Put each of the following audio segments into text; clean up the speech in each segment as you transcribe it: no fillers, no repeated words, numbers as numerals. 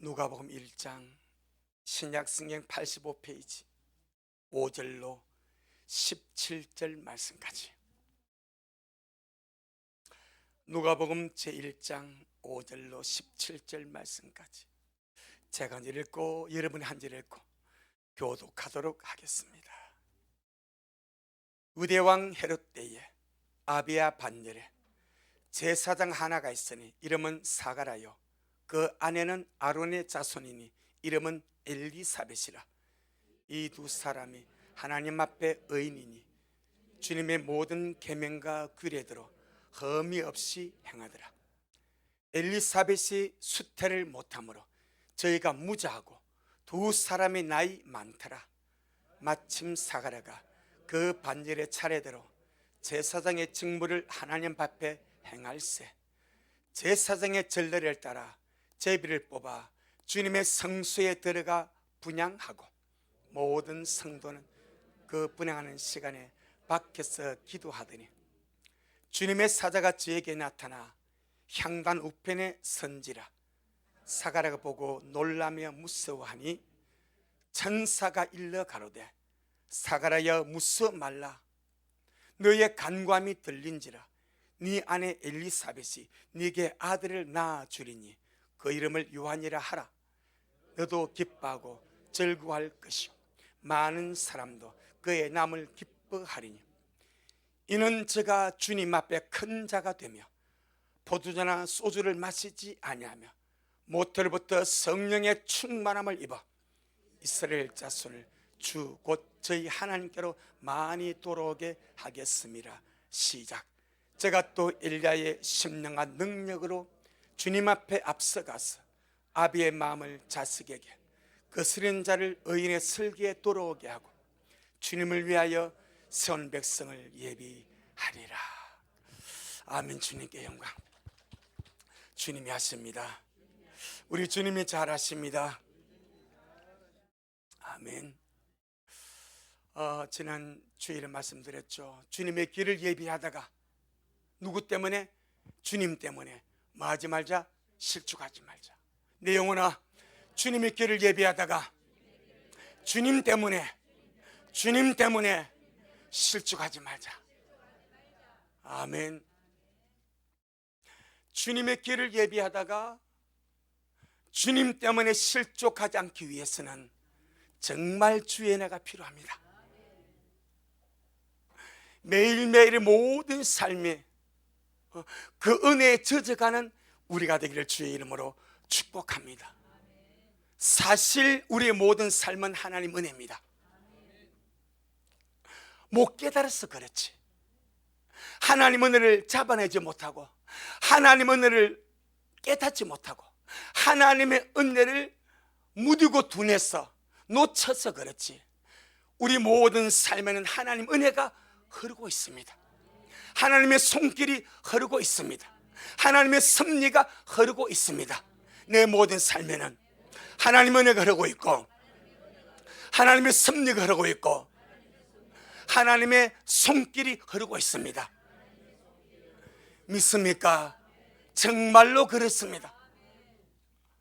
누가복음 1장 신약성경 85페이지 5절로 17절 말씀까지. 누가복음 제1장 5절로 17절 말씀까지 제가 한 절 읽고 여러분이 한 절 읽고 교독하도록 하겠습니다. 유대왕 헤롯 때에 아비야 반열에 제사장 하나가 있으니 이름은 사가라요, 그 아내는 아론의 자손이니 이름은 엘리사벳이라. 이 두 사람이 하나님 앞에 의인이니 주님의 모든 계명과 규례대로 흠이 없이 행하더라. 엘리사벳이 수태를 못하므로 저희가 무자하고 두 사람의 나이 많더라. 마침 사가랴가 그 반열의 차례대로 제사장의 직무를 하나님 앞에 행할세, 제사장의 전례를 따라 제비를 뽑아 주님의 성소에 들어가 분향하고 모든 성도는 그 분향하는 시간에 밖에서 기도하더니 주님의 사자가 저에게 나타나 향단 우편에 선지라. 사가랴가 보고 놀라며 무서워하니 천사가 일러 가로되 사가랴여 무서워 말라. 너의 간구함이 들린지라. 네 아내 엘리사벳이 네게 아들을 낳아 주리니 그 이름을 요한이라 하라. 너도 기뻐하고 즐거워할 것이요 많은 사람도 그의 남을 기뻐하리니 이는 저가 주님 앞에 큰 자가 되며 포도주나 소주를 마시지 아니하며 모태로부터 성령의 충만함을 입어 이스라엘 자손을 주 곧 저희 하나님께로 많이 돌아오게 하겠습니다. 시작. 제가 또 엘리야의 심령과 능력으로 주님 앞에 앞서가서 아비의 마음을 자식에게 거스른 자를 의인의 슬기에 돌아오게 하고 주님을 위하여 선 백성을 예비하리라. 아멘. 주님께 영광. 주님이 하십니다. 우리 주님이 잘하십니다. 아멘. 지난 주일에 말씀드렸죠. 주님의 길을 예비하다가 누구 때문에? 주님 때문에 뭐 하지 말자? 실족하지 말자. 내 영혼아, 주님의 길을 예비하다가 주님 때문에 실족하지 말자. 아멘. 주님의 길을 예비하다가 주님 때문에 실족하지 않기 위해서는 정말 주의 은혜가 필요합니다. 매일매일의 모든 삶에 그 은혜에 젖어가는 우리가 되기를 주의 이름으로 축복합니다. 사실 우리의 모든 삶은 하나님 은혜입니다. 못 깨달아서 그렇지. 하나님 은혜를 잡아내지 못하고 하나님 은혜를 깨닫지 못하고 하나님의 은혜를 무디고 둔해서 놓쳐서 그렇지. 우리 모든 삶에는 하나님 은혜가 흐르고 있습니다. 하나님의 손길이 흐르고 있습니다. 하나님의 섭리가 흐르고 있습니다. 내 모든 삶에는 하나님의 은혜가 흐르고 있고 하나님의 섭리가 흐르고 있고 하나님의 손길이 흐르고 있습니다. 믿습니까? 정말로 그렇습니다.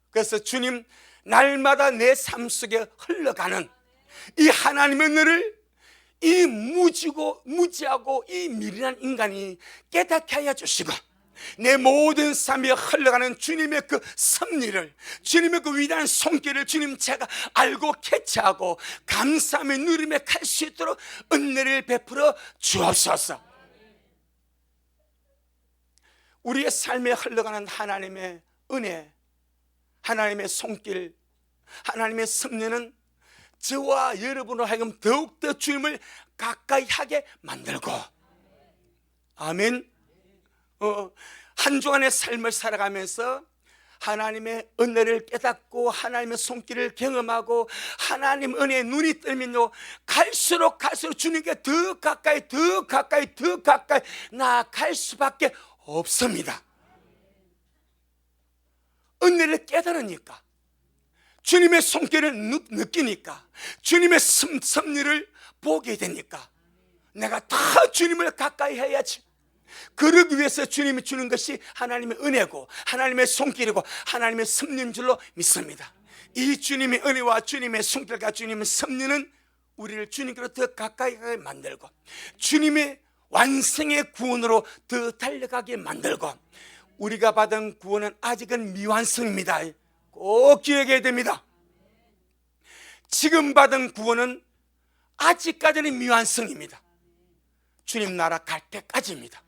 그래서 주님, 날마다 내 삶 속에 흘러가는 이 하나님의 은혜를 이 무지하고 이 미련한 인간이 깨닫게 하여 주시고 내 모든 삶에 흘러가는 주님의 그 섭리를, 주님의 그 위대한 손길을 주님 제가 알고 캐치하고 감사함의 누림에 갈 수 있도록 은혜를 베풀어 주옵소서. 우리의 삶에 흘러가는 하나님의 은혜, 하나님의 손길, 하나님의 섭리는 저와 여러분으로 하여금 더욱더 주님을 가까이 하게 만들고, 아멘. 한 주간의 삶을 살아가면서 하나님의 은혜를 깨닫고 하나님의 손길을 경험하고 하나님 은혜의 눈이 뜨면요, 갈수록 주님께 더 가까이 나아갈 수밖에 없습니다. 은혜를 깨달으니까, 주님의 손길을 느끼니까, 주님의 섭리를 보게 되니까 내가 다 주님을 가까이 해야지, 그러기 위해서 주님이 주는 것이 하나님의 은혜고 하나님의 손길이고 하나님의 섭리인 줄로 믿습니다. 이 주님의 은혜와 주님의 손길과 주님의 섭리는 우리를 주님께로 더 가까이 가게 만들고 주님의 완성의 구원으로 더 달려가게 만들고 우리가 받은 구원은 아직은 미완성입니다. 꼭 기억해야 됩니다. 지금 받은 구원은 아직까지는 미완성입니다. 주님 나라 갈 때까지입니다.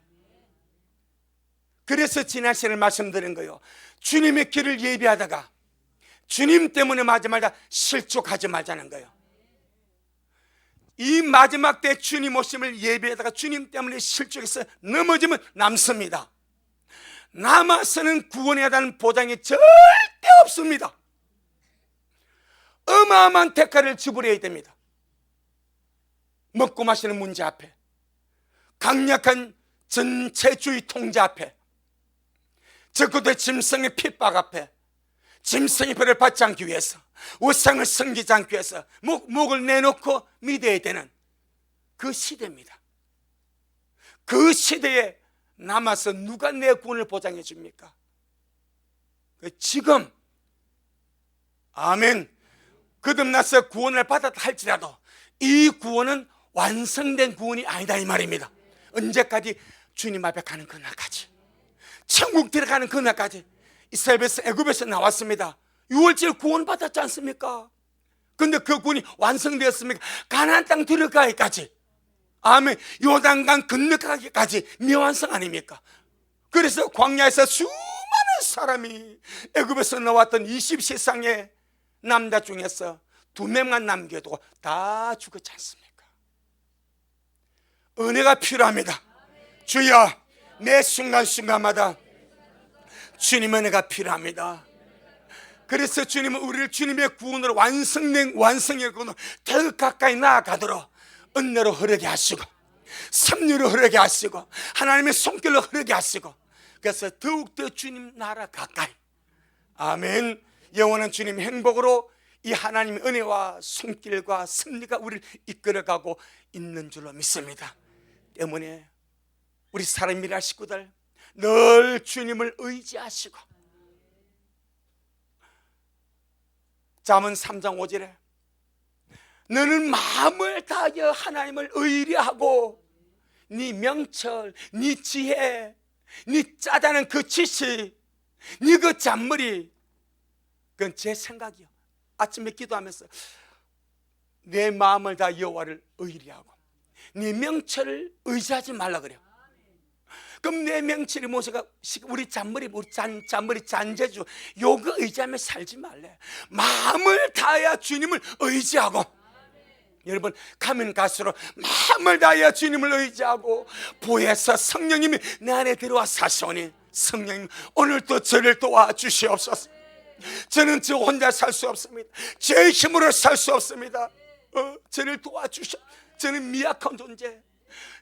그래서 지난 시간에 말씀드린 거예요. 주님의 길을 예비하다가 주님 때문에 마지막에 실족하지 말자는 거예요. 이 마지막 때 주님 오심을 예비하다가 주님 때문에 실족해서 넘어지면 남습니다. 남아서는 구원에 대한 보장이 절대 없습니다. 어마어마한 대가를 지불해야 됩니다. 먹고 마시는 문제 앞에, 강력한 전체주의 통제 앞에, 적그도 짐승의 핍박 앞에, 짐승의 벌을 받지 않기 위해서, 우상을 섬기지 않기 위해서 목을 내놓고 믿어야 되는 그 시대입니다. 그 시대에 남아서 누가 내 구원을 보장해 줍니까? 지금 아멘 거듭나서 구원을 받았다 할지라도 이 구원은 완성된 구원이 아니다 이 말입니다. 언제까지? 주님 앞에 가는 그날까지, 천국 들어가는 그날까지. 이스라엘에서 애굽에서 나왔습니다. 6월절 구원 받았지 않습니까? 근데 그 구원이 완성되었습니까? 가나안 땅 들어가기까지, 아멘, 요단강 건너가기까지 미완성 아닙니까? 그래서 광야에서 수많은 사람이 애굽에서 나왔던 20세상의 남자 중에서 2명만 남겨두고 다 죽었지 않습니까? 은혜가 필요합니다. 주여, 매 순간순간마다 주님 은혜가 필요합니다. 그래서 주님은 우리를 주님의 구원으로 완성된 완성의 구원으로 더 가까이 나아가도록 은혜로 흐르게 하시고 섭리로 흐르게 하시고 하나님의 손길로 흐르게 하시고, 그래서 더욱더 주님 나라 가까이, 아멘, 영원한 주님의 행복으로 이 하나님의 은혜와 손길과 섭리가 우리를 이끌어가고 있는 줄로 믿습니다. 때문에 우리 사람이라 식구들 늘 주님을 의지하시고, 잠언 3장 5절에 너는 마음을 다하여 하나님을 의뢰하고 네 명철, 네 지혜, 네 짜다는 그 지식, 네 그 잔머리, 그건 제 생각이요. 아침에 기도하면서 내 마음을 다 여호와를 의뢰하고 네 명철을 의지하지 말라 그래요. 그럼 내 명철이 무엇인가? 우리 잔머리, 우리 잔머리, 잔재주, 요거 의지하며 살지 말래. 마음을 다해야 주님을 의지하고, 여러분 가면 갈수록 마음을 다해야 주님을 의지하고, 부에서 성령님이 내 안에 들어와 사시오니 성령님 오늘도 저를 도와주시옵소서. 저는 저 혼자 살 수 없습니다. 제 힘으로 살 수 없습니다. 저를 도와주셔. 저는 미약한 존재,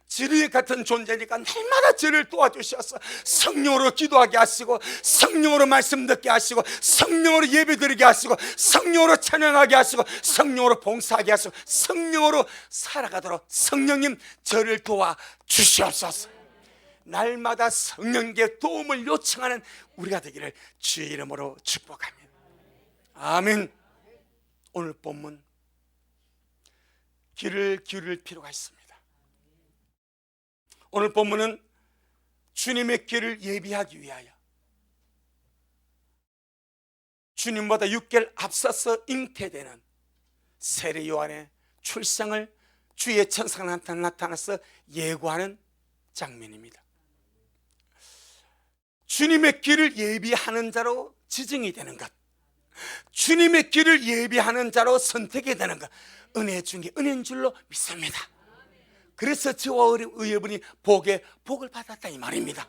지뢰 같은 존재니까 날마다 저를 도와주셔서 성령으로 기도하게 하시고, 성령으로 말씀 듣게 하시고, 성령으로 예배드리게 하시고, 성령으로 찬양하게 하시고, 성령으로 봉사하게 하시고, 성령으로 살아가도록 성령님 저를 도와주시옵소서. 날마다 성령께 도움을 요청하는 우리가 되기를 주의 이름으로 축복합니다. 아멘. 오늘 본문 귀를 기울일 필요가 있습니다. 오늘 본문은 주님의 길을 예비하기 위하여 주님보다 6개월 앞서서 잉태되는 세례 요한의 출생을 주의 천사가 나타나서 예고하는 장면입니다. 주님의 길을 예비하는 자로 지정이 되는 것, 주님의 길을 예비하는 자로 선택이 되는 것, 은혜 중에 은혜인 줄로 믿습니다. 그래서 저와 여러분이 복을 받았다 이 말입니다.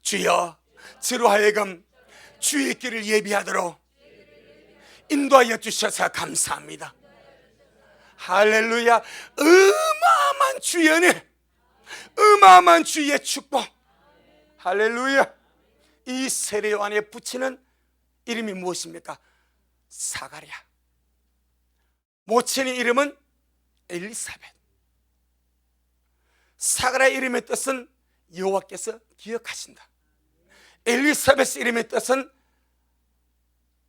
주여, 저로 하여금 주의 길을 예비하도록 인도하여 주셔서 감사합니다. 할렐루야. 어마어마한 주의 은혜, 어마어마한 주의 축복. 할렐루야. 이 세례 요한에 붙이는 이름이 무엇입니까? 사가랴. 모친의 이름은 엘리사벳. 사가랴 이름의 뜻은 여호와께서 기억하신다. 엘리사벳 이름의 뜻은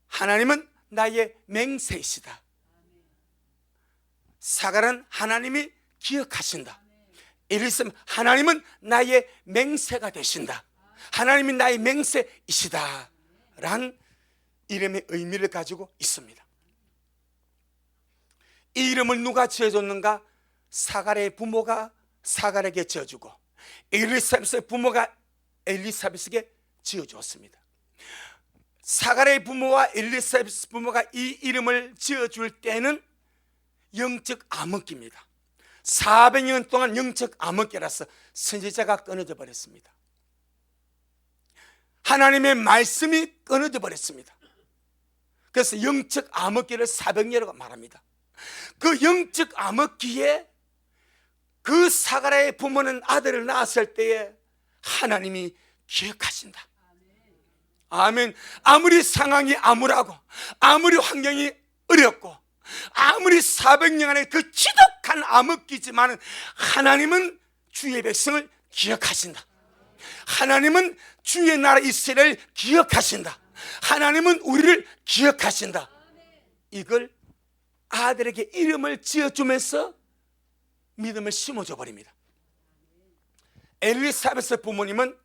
하나님은 나의 맹세이시다. 사가는 하나님이 기억하신다. 엘리사벳, 하나님은 나의 맹세가 되신다. 하나님이 나의 맹세이시다 라는 이름의 의미를 가지고 있습니다. 이 이름을 누가 지어줬는가? 사갈의 부모가 사갈에게 지어주고 엘리사벳의 부모가 엘리사벳에게 지어주었습니다. 사갈의 부모와 엘리사벳 부모가 이 이름을 지어줄 때는 영적 암흑기입니다. 400년 동안 영적 암흑기라서 선지자가 끊어져 버렸습니다. 하나님의 말씀이 끊어져 버렸습니다. 그래서 영적 암흑기를 400년이라고 말합니다. 그 영적 암흑기에 그 사가랴의 부모는 아들을 낳았을 때에 하나님이 기억하신다. 아멘. 아무리 상황이 암울하고 아무리 환경이 어렵고 아무리 400년간의 그 지독한 암흑기지만 하나님은 주의 백성을 기억하신다. 하나님은 주의 나라 이스라엘을 기억하신다. 하나님은 우리를 기억하신다. 이걸 아들에게 이름을 지어주면서 믿음을 심어줘 버립니다. 엘리사벳의 부모님은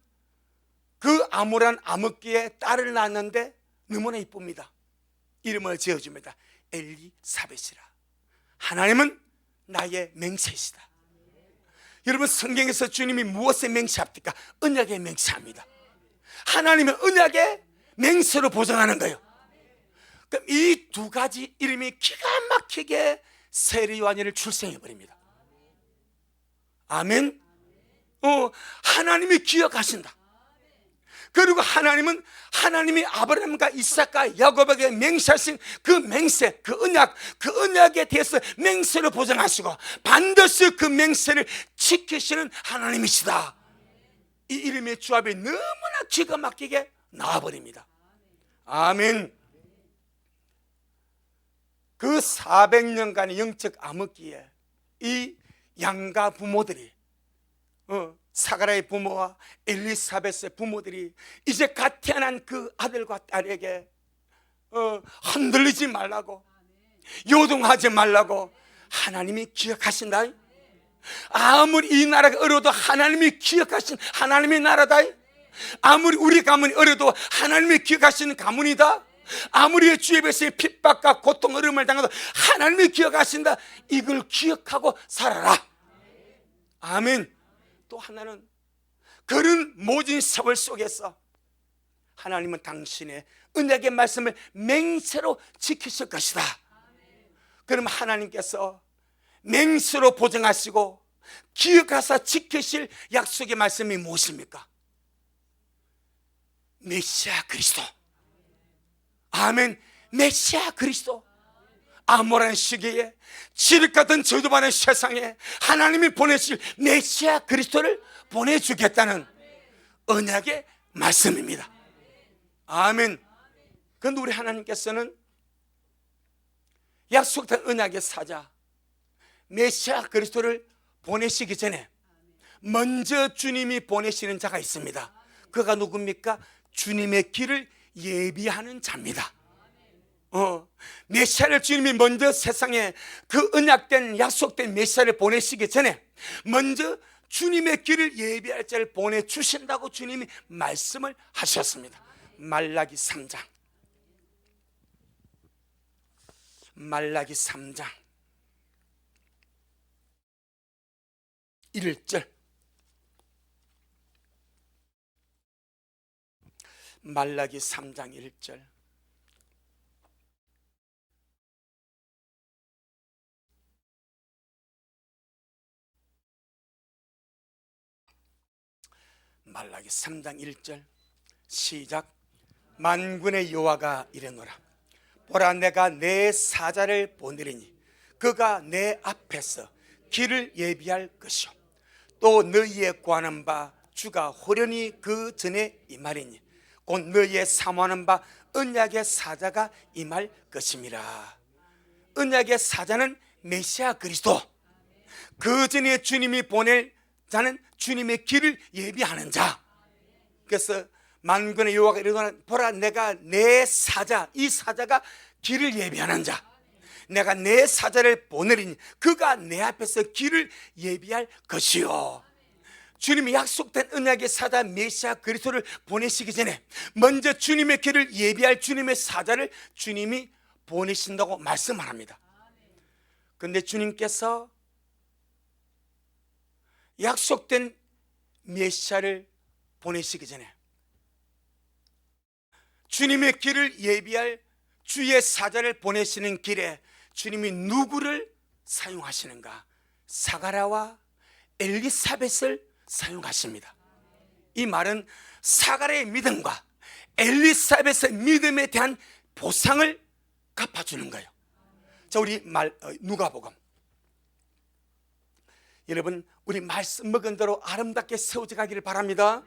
그 암울한 암흑기에 딸을 낳았는데 너무나 이쁩니다. 이름을 지어줍니다. 엘리사벳이라. 하나님은 나의 맹세이시다. 여러분, 성경에서 주님이 무엇에 맹세합니까? 언약에 맹세합니다. 하나님은 언약에 맹세로 보장하는 거예요. 그럼 이 두 가지 이름이 기가 막히게 세례 요한을 출생해 버립니다. 아멘. 하나님이 기억하신다. 그리고 하나님은 하나님이 아브라함과 이삭과 야곱에게 맹세하신 그 맹세, 그 언약에 대해서 맹세를 보장하시고 반드시 그 맹세를 지키시는 하나님이시다. 이 이름의 조합이 너무나 기가 막히게 나와버립니다. 아멘. 그 400년간의 영적 암흑기에 이 양가 부모들이 사가랴의 부모와 엘리사벳의 부모들이 이제 갓 태어난 그 아들과 딸에게 흔들리지 말라고, 요동하지 말라고 하나님이 기억하신다. 아무리 이 나라가 어려워도 하나님이 기억하신 하나님의 나라다. 아무리 우리 가문이 어려도 하나님이 기억하시는 가문이다. 아무리 주의 백성이 핍박과 고통 어려움을 당해도 하나님이 기억하신다. 이걸 기억하고 살아라. 아멘. 또 하나는 그런 모진 세월 속에서 하나님은 당신의 언약의 말씀을 맹세로 지키실 것이다. 그럼 하나님께서 맹세로 보증하시고 기억하사 지키실 약속의 말씀이 무엇입니까? 메시아 그리스도. 아멘. 메시아 그리스도. 암울한 시기에 지륵 같은 저주 받는 세상에 하나님이 보내실 메시아 그리스도를 보내주겠다는 언약의 말씀입니다. 아멘. 그런데 우리 하나님께서는 약속된 언약의 사자 메시아 그리스도를 보내시기 전에 먼저 주님이 보내시는 자가 있습니다. 그가 누굽니까? 주님의 길을 예비하는 자입니다. 메시아를 주님이 먼저 세상에 그 언약된 약속된 메시아를 보내시기 전에 먼저 주님의 길을 예비할 자를 보내주신다고 주님이 말씀을 하셨습니다. 말라기 3장 1절 말라기 3장 1절 말라기 3장 1절 시작. 만군의 여호와가 이르노라. 보라, 내가 내 사자를 보내리니 그가 내 앞에서 길을 예비할 것이요 또 너희의 구하는 바 주가 호련히 그 전에 임하리니 곧 너희의 사모하는 바 언약의 사자가 임할 것임이라. 언약의 사자는 메시아 그리스도. 그 전에 주님이 보낼 자는 주님의 길을 예비하는 자. 그래서 만군의 여호와가 이르노라 보라 내가 내 사자 이 사자가 길을 예비하는 자. 내가 내 사자를 보내리니 그가 내 앞에서 길을 예비할 것이요. 주님이 약속된 언약의 사자 메시아 그리스도를 보내시기 전에 먼저 주님의 길을 예비할 주님의 사자를 주님이 보내신다고 말씀합니다. 그런데 주님께서 약속된 메시아를 보내시기 전에 주님의 길을 예비할 주의 사자를 보내시는 길에 주님이 누구를 사용하시는가? 사가랴와 엘리사벳을 사용하십니다. 이 말은 사가랴의 믿음과 엘리사벳의 믿음에 대한 보상을 갚아주는 거예요. 자, 우리 누가복음. 여러분, 우리 말씀 먹은 대로 아름답게 세워져 가기를 바랍니다.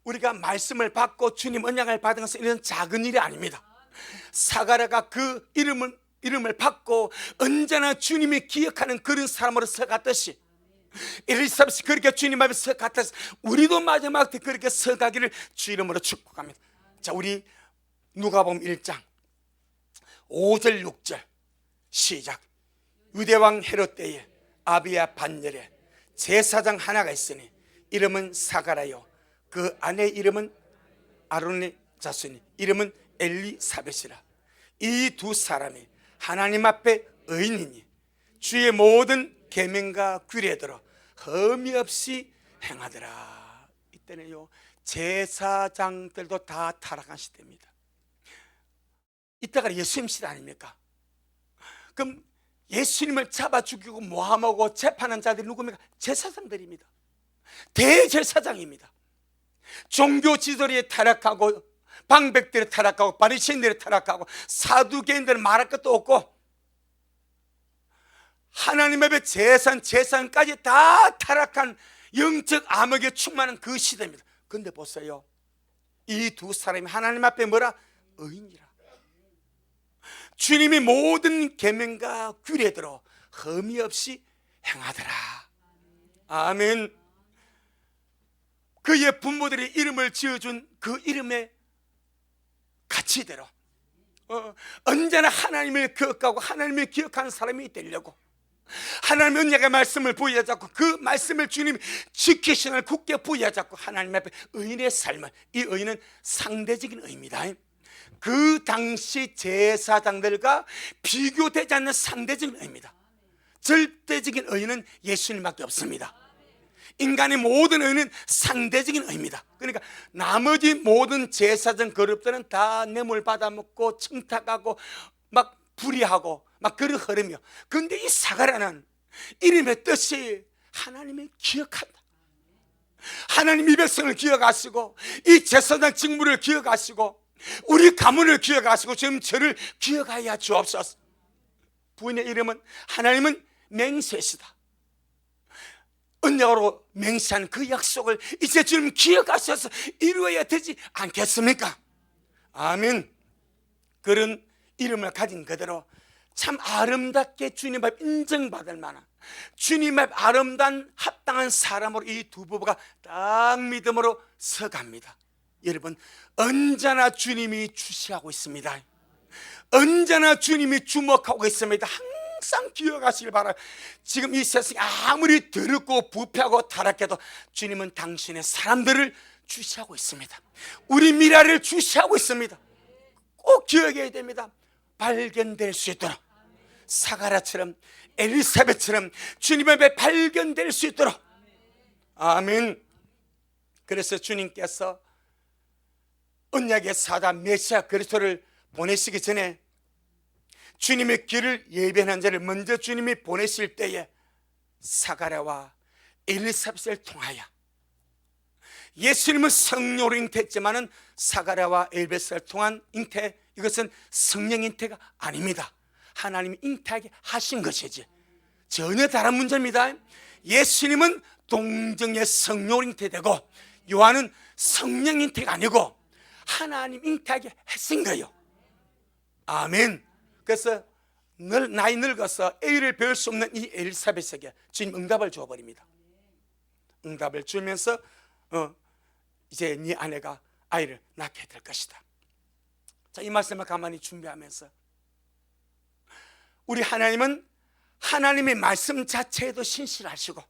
우리가 말씀을 받고 주님 언약을 받은 것은 이런 작은 일이 아닙니다. 사가랴가 그 이름을 받고 언제나 주님이 기억하는 그런 사람으로 서갔듯이 엘리사벳이 그렇게 주님 앞에 서갔듯이 우리도 마지막 때 그렇게 서가기를 주 이름으로 축복합니다. 자, 우리 누가복음 1장 5절 6절 시작. 유대왕 헤롯 때에 아비야 반열에 제사장 하나가 있으니 이름은 사가랴요 그 아내 이름은 아론의 자손이 이름은 엘리사벳이라. 이 두 사람이 하나님 앞에 의인이니 주의 모든 계명과 규례대로 흠이 없이 행하더라. 이때는요 제사장들도 다 타락한 시대입니다. 이때가 예수님 시대 아닙니까? 그럼 예수님을 잡아 죽이고 모함하고 재판한 자들이 누굽니까? 제사장들입니다. 대제사장입니다. 종교 지도리에 타락하고 방백들이 타락하고 바리새인들이 타락하고 사두개인들은 말할 것도 없고 하나님 앞에 재산까지 다 타락한 영적 암흑에 충만한 그 시대입니다. 그런데 보세요, 이 두 사람이 하나님 앞에 뭐라? 의인이라. 주님이 모든 계명과 규례대로 흠이 없이 행하더라. 아멘. 그의 부모들이 이름을 지어준 그 이름의 가치대로 언제나 하나님을 기억하고 하나님을 기억하는 사람이 되려고 하나님의 언약의 말씀을 부여잡고 그 말씀을 주님이 지키시는 굳게 부여잡고 하나님 앞에 의인의 삶을, 이 의인은 상대적인 의입니다. 그 당시 제사장들과 비교되지 않는 상대적인 의입니다. 절대적인 의인은 예수님밖에 없습니다. 인간의 모든 의는 상대적인 의입니다. 그러니까 나머지 모든 제사장 그룹들은 다 뇌물 받아먹고 청탁하고 막 불의하고 막 그런 흐름이요. 그런데 이 사가랴는 이름의 뜻이 하나님을 기억한다. 하나님 이 백성을 기억하시고 이 제사장 직무를 기억하시고 우리 가문을 기억하시고 지금 저를 기억하여 주옵소서. 부인의 이름은 하나님은 맹세시다. 언약으로 맹세한 그 약속을 이제 주님 기억하셔서 이루어야 되지 않겠습니까? 아멘. 그런 이름을 가진 그대로 참 아름답게 주님 앞 인정받을 만한 주님 앞 아름다운 합당한 사람으로 이 두 부부가 딱 믿음으로 서갑니다. 여러분, 언제나 주님이 주시하고 있습니다. 언제나 주님이 주목하고 있습니다. 항상 기억하시길 바라요. 지금 이 세상이 아무리 더럽고 부패하고 타락해도 주님은 당신의 사람들을 주시하고 있습니다. 우리 미래를 주시하고 있습니다. 꼭 기억해야 됩니다. 발견될 수 있도록 사가랴처럼 엘리사벳처럼 주님 앞에 발견될 수 있도록. 아멘. 그래서 주님께서 언약의 사자 메시아 그리스도를 보내시기 전에 주님의 길을 예비한 자를 먼저 주님이 보내실 때에 사가랴와 엘리사벳을 통하여 예수님은 성령으로 잉태했지만은 사가랴와 엘리사벳을 통한 잉태, 이것은 성령 잉태가 아닙니다. 하나님이 잉태하게 하신 것이지 전혀 다른 문제입니다. 예수님은 동정의 성령으로 잉태되고 요한은 성령 잉태가 아니고 하나님 잉태하게 하신 거예요. 아멘. 그래서 나이 늙어서 애를 배울 수 없는 이 엘리사벳에게 주님 응답을 주어버립니다. 응답을 주면서 이제 네 아내가 아이를 낳게 될 것이다. 자, 이 말씀을 가만히 준비하면서 우리 하나님은 하나님의 말씀 자체에도 신실하시고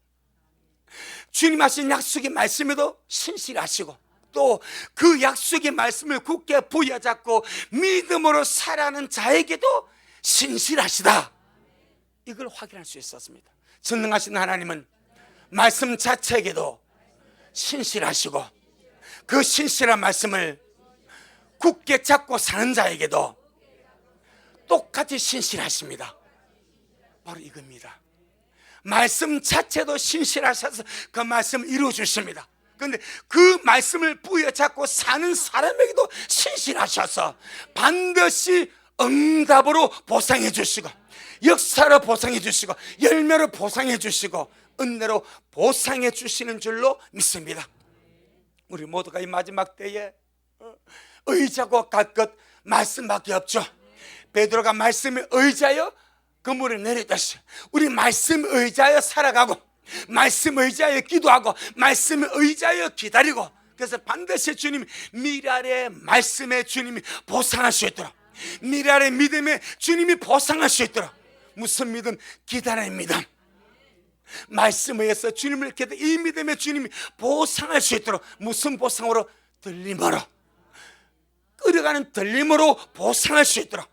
주님 하신 약속의 말씀에도 신실하시고 또 그 약속의 말씀을 굳게 부여잡고 믿음으로 살아가는 자에게도 신실하시다. 이걸 확인할 수 있었습니다. 전능하신 하나님은 말씀 자체에게도 신실하시고 그 신실한 말씀을 굳게 잡고 사는 자에게도 똑같이 신실하십니다. 바로 이겁니다. 말씀 자체도 신실하셔서 그 말씀을 이루어 주십니다. 그런데 그 말씀을 부여잡고 사는 사람에게도 신실하셔서 반드시 응답으로 보상해 주시고 역사로 보상해 주시고 열매로 보상해 주시고 은혜로 보상해 주시는 줄로 믿습니다. 우리 모두가 이 마지막 때에 의지하고 갈 것 말씀밖에 없죠. 베드로가 말씀에 의지하여 그물을 내렸듯이 우리 말씀 의지하여 살아가고 말씀 의지하여 기도하고 말씀 의지하여 기다리고 그래서 반드시 주님 미랄의 말씀에 주님이 보상할 수 있도록 미랄의 믿음에 주님이 보상할 수 있도록 무슨 믿음? 기다리는 믿음. 말씀에 의해서 주님을 기다려 이 믿음에 주님이 보상할 수 있도록 무슨 보상으로? 들림으로 끌어가는 들림으로 보상할 수 있도록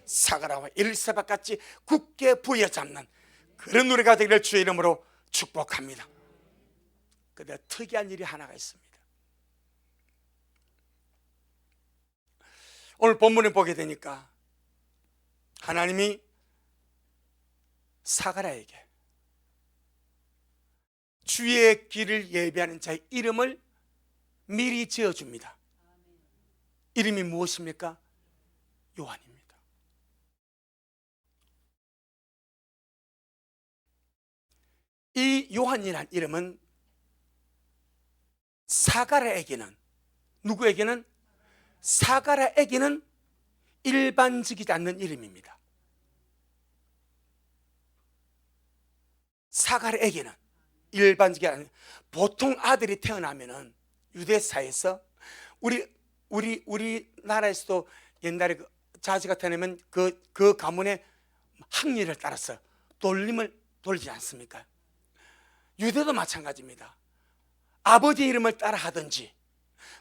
사가라와 엘리사벳 같이 굳게 부여잡는 그런 우리가 되기를 주의 이름으로 축복합니다. 그런데 특이한 일이 하나가 있습니다. 오늘 본문을 보게 되니까 하나님이 사가라에게 주의 길을 예비하는 자의 이름을 미리 지어줍니다. 이름이 무엇입니까? 요한입니다. 이 요한이라는 이름은 사가라에게는 누구에게는? 사가라에게는 일반적이지 않는 이름입니다. 사가라에게는 일반적이 아닌 보통 아들이 태어나면은 유대사에서 우리나라에서도 옛날에 그 자지가 태어나면 그 가문의 학리를 따라서 돌림을 돌지 않습니까? 유대도 마찬가지입니다. 아버지 이름을 따라 하든지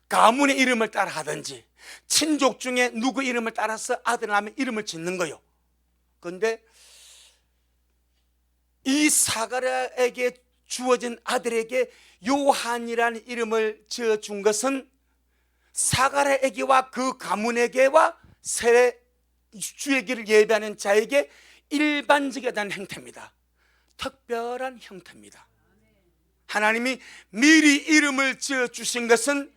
가문의 이름을 따라 하든지 친족 중에 누구 이름을 따라서 아들 낳으면 이름을 짓는 거요. 그런데 이 사가랴에게 주어진 아들에게 요한이라는 이름을 지어준 것은 사가랴에게와 그 가문에게와 새 주의 길을 예배하는 자에게 일반적이라는 형태입니다. 특별한 형태입니다. 하나님이 미리 이름을 지어주신 것은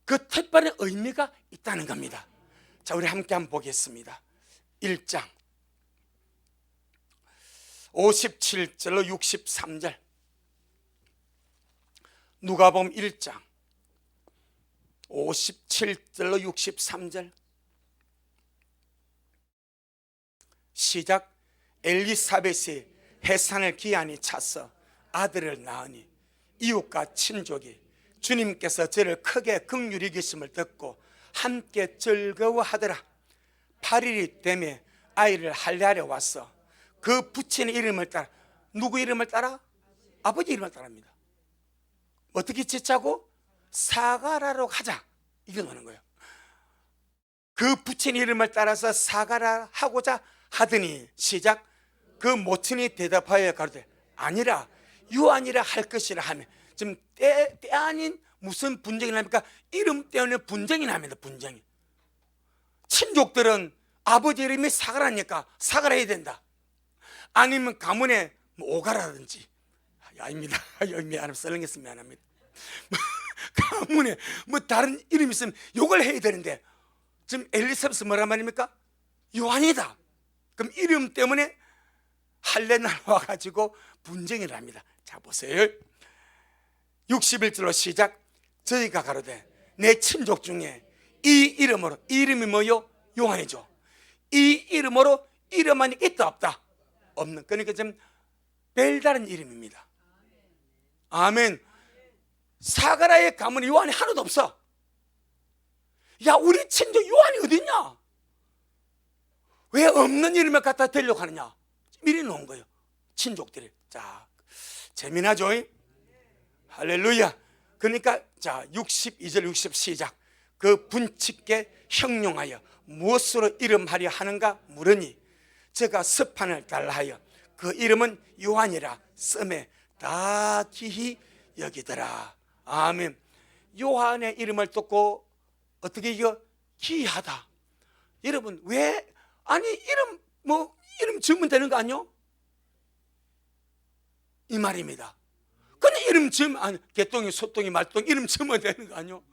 그 특별한 의미가 있다는 겁니다. 자, 우리 함께 한번 보겠습니다. 1장 57절로 63절 누가복음 1장 57절로 63절 시작. 엘리사벳이 해산을 기한이 차서 아들을 낳으니 이웃과 친족이 주님께서 저를 크게 긍휼히 여기심을 듣고 함께 즐거워하더라. 8일이 되매 아이를 할례하려 왔어. 그 부친의 이름을 따라 누구 이름을 따라? 아버지 이름을 따릅니다. 어떻게 짓자고? 사가라로 가자 이게 노는 거예요. 그 부친 이름을 따라서 사가라 하고자 하더니 시작. 그 모친이 대답하여 가로되 아니라 요한이라 할 것이라 하면 지금 때 아닌 무슨 분쟁이 납니까? 이름 때문에 분쟁이 납니다. 분쟁이. 친족들은 아버지 이름이 사가라니까 사가라 해야 된다. 아니면 가문에 오가라든지 아닙니다. 여기 미안합니다. 썰렁했으면 미안합니다. 가문에 다른 이름이 있으면 욕을 해야 되는데 지금 엘리사벳은 뭐란 말입니까? 요한이다. 그럼 이름 때문에 할례날 와가지고 분쟁이 납니다. 자 보세요. 61절로 시작. 저희가 가로되 내 친족 중에 이 이름으로, 이 이름이 뭐요? 요한이죠. 이 이름으로 이름만이 있다 없다? 없는. 그러니까 좀 별다른 이름입니다. 아멘. 사가라의 가문에 요한이 하나도 없어. 야, 우리 친족 요한이 어딨냐? 왜 없는 이름을 갖다 대려고 하느냐? 미리 놓은 거예요, 친족들이. 자, 재미나죠? 할렐루야. 그러니까 자, 62절 60 시작. 그 분치께 형용하여 무엇으로 이름하려 하는가 물으니 저가 서판을 달라 하여 그 이름은 요한이라 씀에 다 기히 여기더라. 아멘. 요한의 이름을 듣고 어떻게 이거 기이하다. 여러분, 왜 아니 이름 지으면 되는 거 아니요? 이 말입니다. 그냥 이름 지으면 아니, 개똥이 소똥이 말똥 이름 지으면 되는 거 아니요?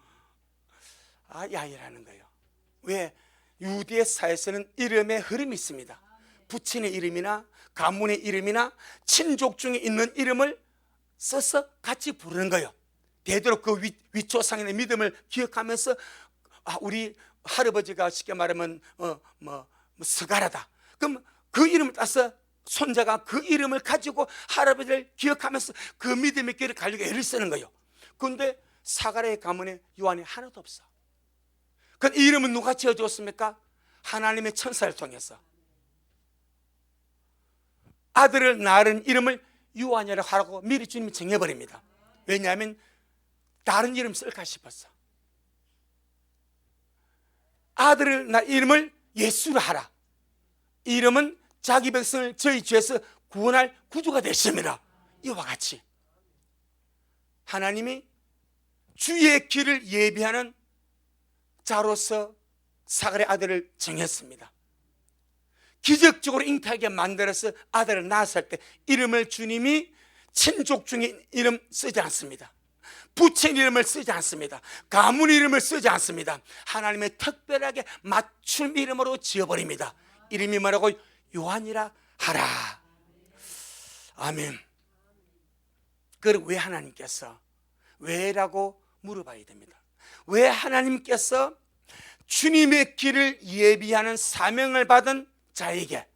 야이라는 거예요. 왜? 유대 사회에서는 이름의 흐름이 있습니다. 부친의 이름이나 가문의 이름이나 친족 중에 있는 이름을 써서 같이 부르는 거예요. 되도록 그 위초상인의 믿음을 기억하면서 우리 할아버지가 쉽게 말하면 스가라다. 그럼 그 이름을 따서 손자가 그 이름을 가지고 할아버지를 기억하면서 그 믿음의 길을 가려고 애를 쓰는 거예요. 그런데 사가랴의 가문에 요한이 하나도 없어. 그 이름은 누가 지어주었습니까? 하나님의 천사를 통해서. 아들을 낳은 이름을 요한이라고 하라고 미리 주님이 정해버립니다. 왜냐하면 다른 이름 쓸까 싶었어. 아들을 낳은 이름을 예수로 하라. 이름은 자기 백성을 저희 죄에서 구원할 구주가 되십니다. 이와 같이 하나님이 주의 길을 예비하는 자로서 사가랴 아들을 정했습니다. 기적적으로 잉태하게 만들어서 아들을 낳았을 때 이름을 주님이 친족 중에 이름 쓰지 않습니다. 부친 이름을 쓰지 않습니다. 가문 이름을 쓰지 않습니다. 하나님의 특별하게 맞춤 이름으로 지어버립니다. 이름이 뭐라고? 요한이라 하라. 아멘. 그럼 왜 하나님께서 왜라고 물어봐야 됩니다. 왜 하나님께서 주님의 길을 예비하는 사명을 받은 자에게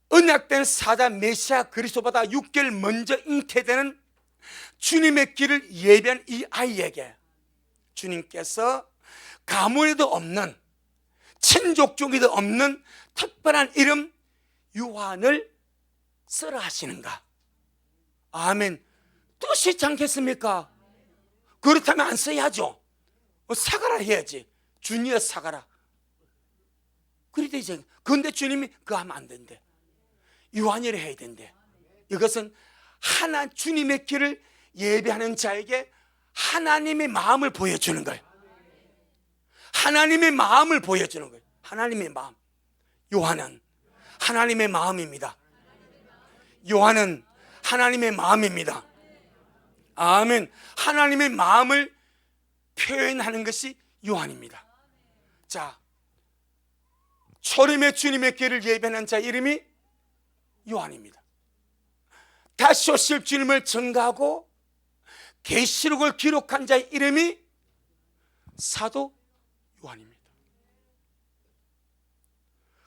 언약된 사자 메시아 그리스도보다 6개월 먼저 잉태되는 주님의 길을 예비한 이 아이에게 주님께서 가문에도 없는 친족 중에도 없는 특별한 이름 요한을 쓰라 하시는가? 아멘. 뜻이 있지 않겠습니까? 그렇다면 안 써야죠. 사가라 해야지. 주니어 사가라. 그래도 이제 그런데 주님이 그거 하면 안 된대. 요한이라 해야 된대. 이것은 주님의 길을 예배하는 자에게 하나님의 마음을 보여주는 거예요. 하나님의 마음을 보여주는 거예요. 하나님의 마음. 요한은 하나님의 마음입니다. 요한은 하나님의 마음입니다. 아멘. 하나님의 마음을 표현하는 것이 요한입니다. 자, 초림의 주님의 길을 예배하는 자 이름이 요한입니다. 다시 오실 주님을 증거하고 계시록을 기록한 자의 이름이 사도 요한입니다.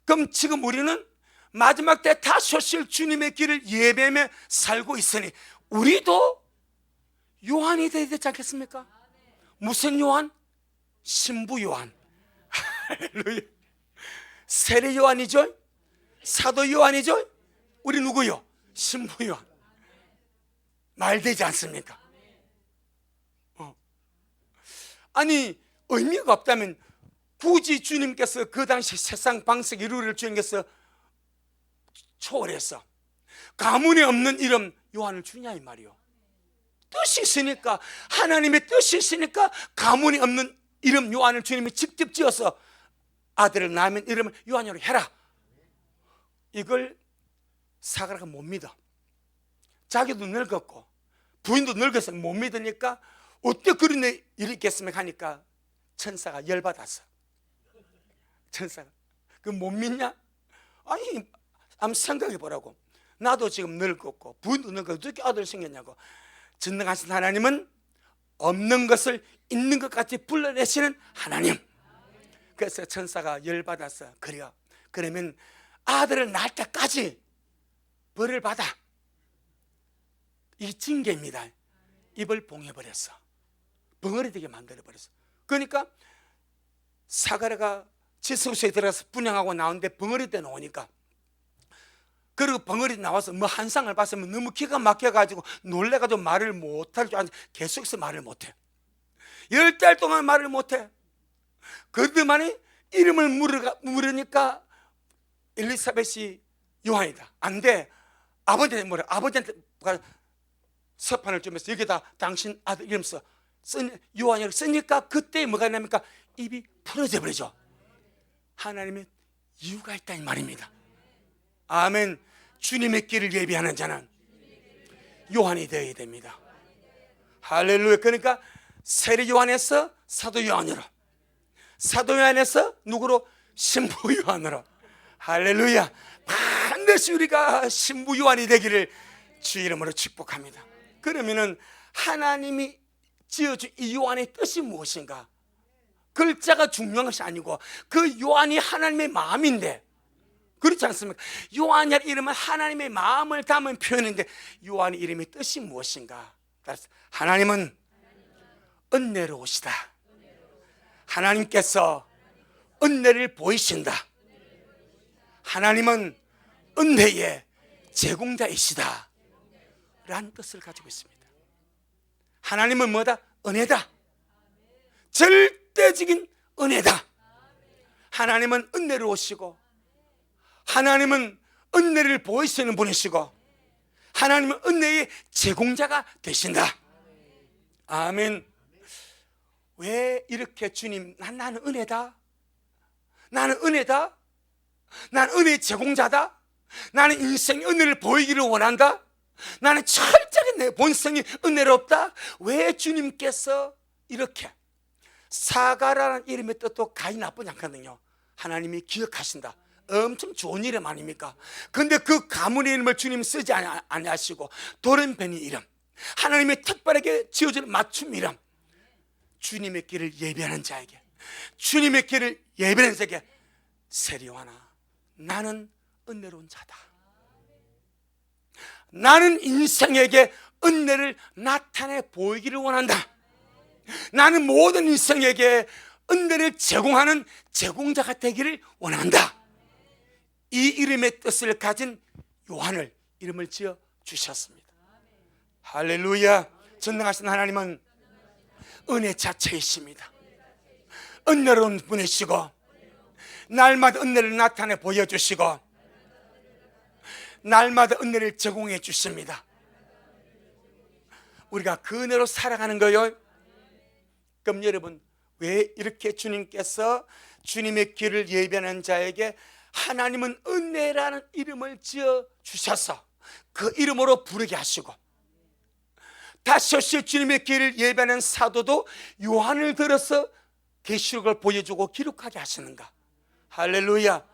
그럼 지금 우리는 마지막 때 다시 오실 주님의 길을 예배하며 살고 있으니 우리도 요한이 되어야 되지 않겠습니까? 무슨 요한? 신부 요한. 할렐루야. 세례 요한이죠? 사도 요한이죠? 우리 누구요? 신부 요한. 말되지 않습니까? 아니 의미가 없다면 굳이 주님께서 그 당시 세상 방식의 룰을 주님께서 초월해서 가문에 없는 이름 요한을 주냐 이 말이요. 뜻이 있으니까, 하나님의 뜻이 있으니까 가문이 없는 이름 요한을 주님이 직접 지어서 아들을 낳으면 이름을 요한으로 해라. 이걸 사가랴가 못 믿어. 자기도 늙었고 부인도 늙어서 못 믿으니까 어떻게 그런 일이 있겠습니까 하니까 천사가 열받았어. 천사가 그 못 믿냐? 아니 한번 생각해 보라고. 나도 지금 늙었고 부인도 늙었고 어떻게 아들 생겼냐고. 전능하신 하나님은 없는 것을 있는 것 같이 불러내시는 하나님. 그래서 천사가 열받아서 그러면 아들을 낳을 때까지 벌을 받아. 이 징계입니다. 입을 봉해버렸어. 벙어리 되게 만들어버렸어. 그러니까 사가랴가 지성소에 들어가서 분양하고 나오는데 벙어리 때 나오니까, 그리고 벙어리 나와서 뭐 한상을 봤으면 너무 기가 막혀가지고 놀래가지고 말을 못할 줄 알았는데 계속해서 말을 못해. 10달 동안 말을 못해. 그러더만이 이름을 물으니까 엘리사벳이 요한이다. 안 돼. 아버지한테 뭐래? 아버지한테 서판을 주면서 여기다 당신 아들 이름 써. 요한이라고 쓰니까 그때 뭐가 나니까 입이 풀어져 버리죠. 하나님의 이유가 있다 이 말입니다. 아멘. 주님의 길을 예비하는 자는 요한이 되어야 됩니다. 할렐루야. 그러니까 세례 요한에서 사도 요한으로, 사도 요한에서 누구로? 신부 요한으로. 할렐루야. 반드시 우리가 신부 요한이 되기를 주 이름으로 축복합니다. 그러면은 하나님이 지어준 이 요한의 뜻이 무엇인가? 글자가 중요한 것이 아니고 그 요한이 하나님의 마음인데, 그렇지 않습니까? 요한이라는 이름은 하나님의 마음을 담은 표현인데 요한의 이름의 뜻이 무엇인가? 하나님은 은혜로우시다. 하나님께서 은혜를 보이신다. 하나님은 은혜의 제공자이시다 라는 뜻을 가지고 있습니다. 하나님은 뭐다? 은혜다. 절대적인 은혜다. 하나님은 은혜로우시고, 하나님은 은혜를 보이시는 분이시고, 하나님은 은혜의 제공자가 되신다. 아멘. 왜 이렇게 주님, 나는 은혜다, 나는 은혜다, 나는 은혜의 제공자다, 나는 인생의 은혜를 보이기를 원한다, 나는 철저히 내 본성이 은혜롭다. 왜 주님께서 이렇게, 사가라는 이름의 뜻도 가히 나쁘지 않거든요. 하나님이 기억하신다. 엄청 좋은 이름 아닙니까? 근데 그 가문의 이름을 주님 쓰지 아니하시고 돌연변이 이름, 하나님의 특별하게 지어진 맞춤 이름, 주님의 길을 예비하는 자에게, 주님의 길을 예비하는 자에게 세례 요한아, 나는 은혜로운 자다. 나는 인생에게 은혜를 나타내 보이기를 원한다. 나는 모든 인생에게 은혜를 제공하는 제공자가 되기를 원한다. 이 이름의 뜻을 가진 요한을 이름을 지어 주셨습니다. 할렐루야. 전능하신 하나님은 은혜 자체이십니다. 은혜로운 분이시고, 날마다 은혜를 나타내 보여주시고, 날마다 은혜를 제공해 주십니다. 우리가 그 은혜로 살아가는 거예요. 그럼 여러분, 왜 이렇게 주님께서 주님의 길을 예비하는 자에게 하나님은 은혜라는 이름을 지어 주셔서 그 이름으로 부르게 하시고, 다시 주님의 길을 예배하는 사도도 요한을 들어서 계시록을 보여주고 기록하게 하시는가? 할렐루야.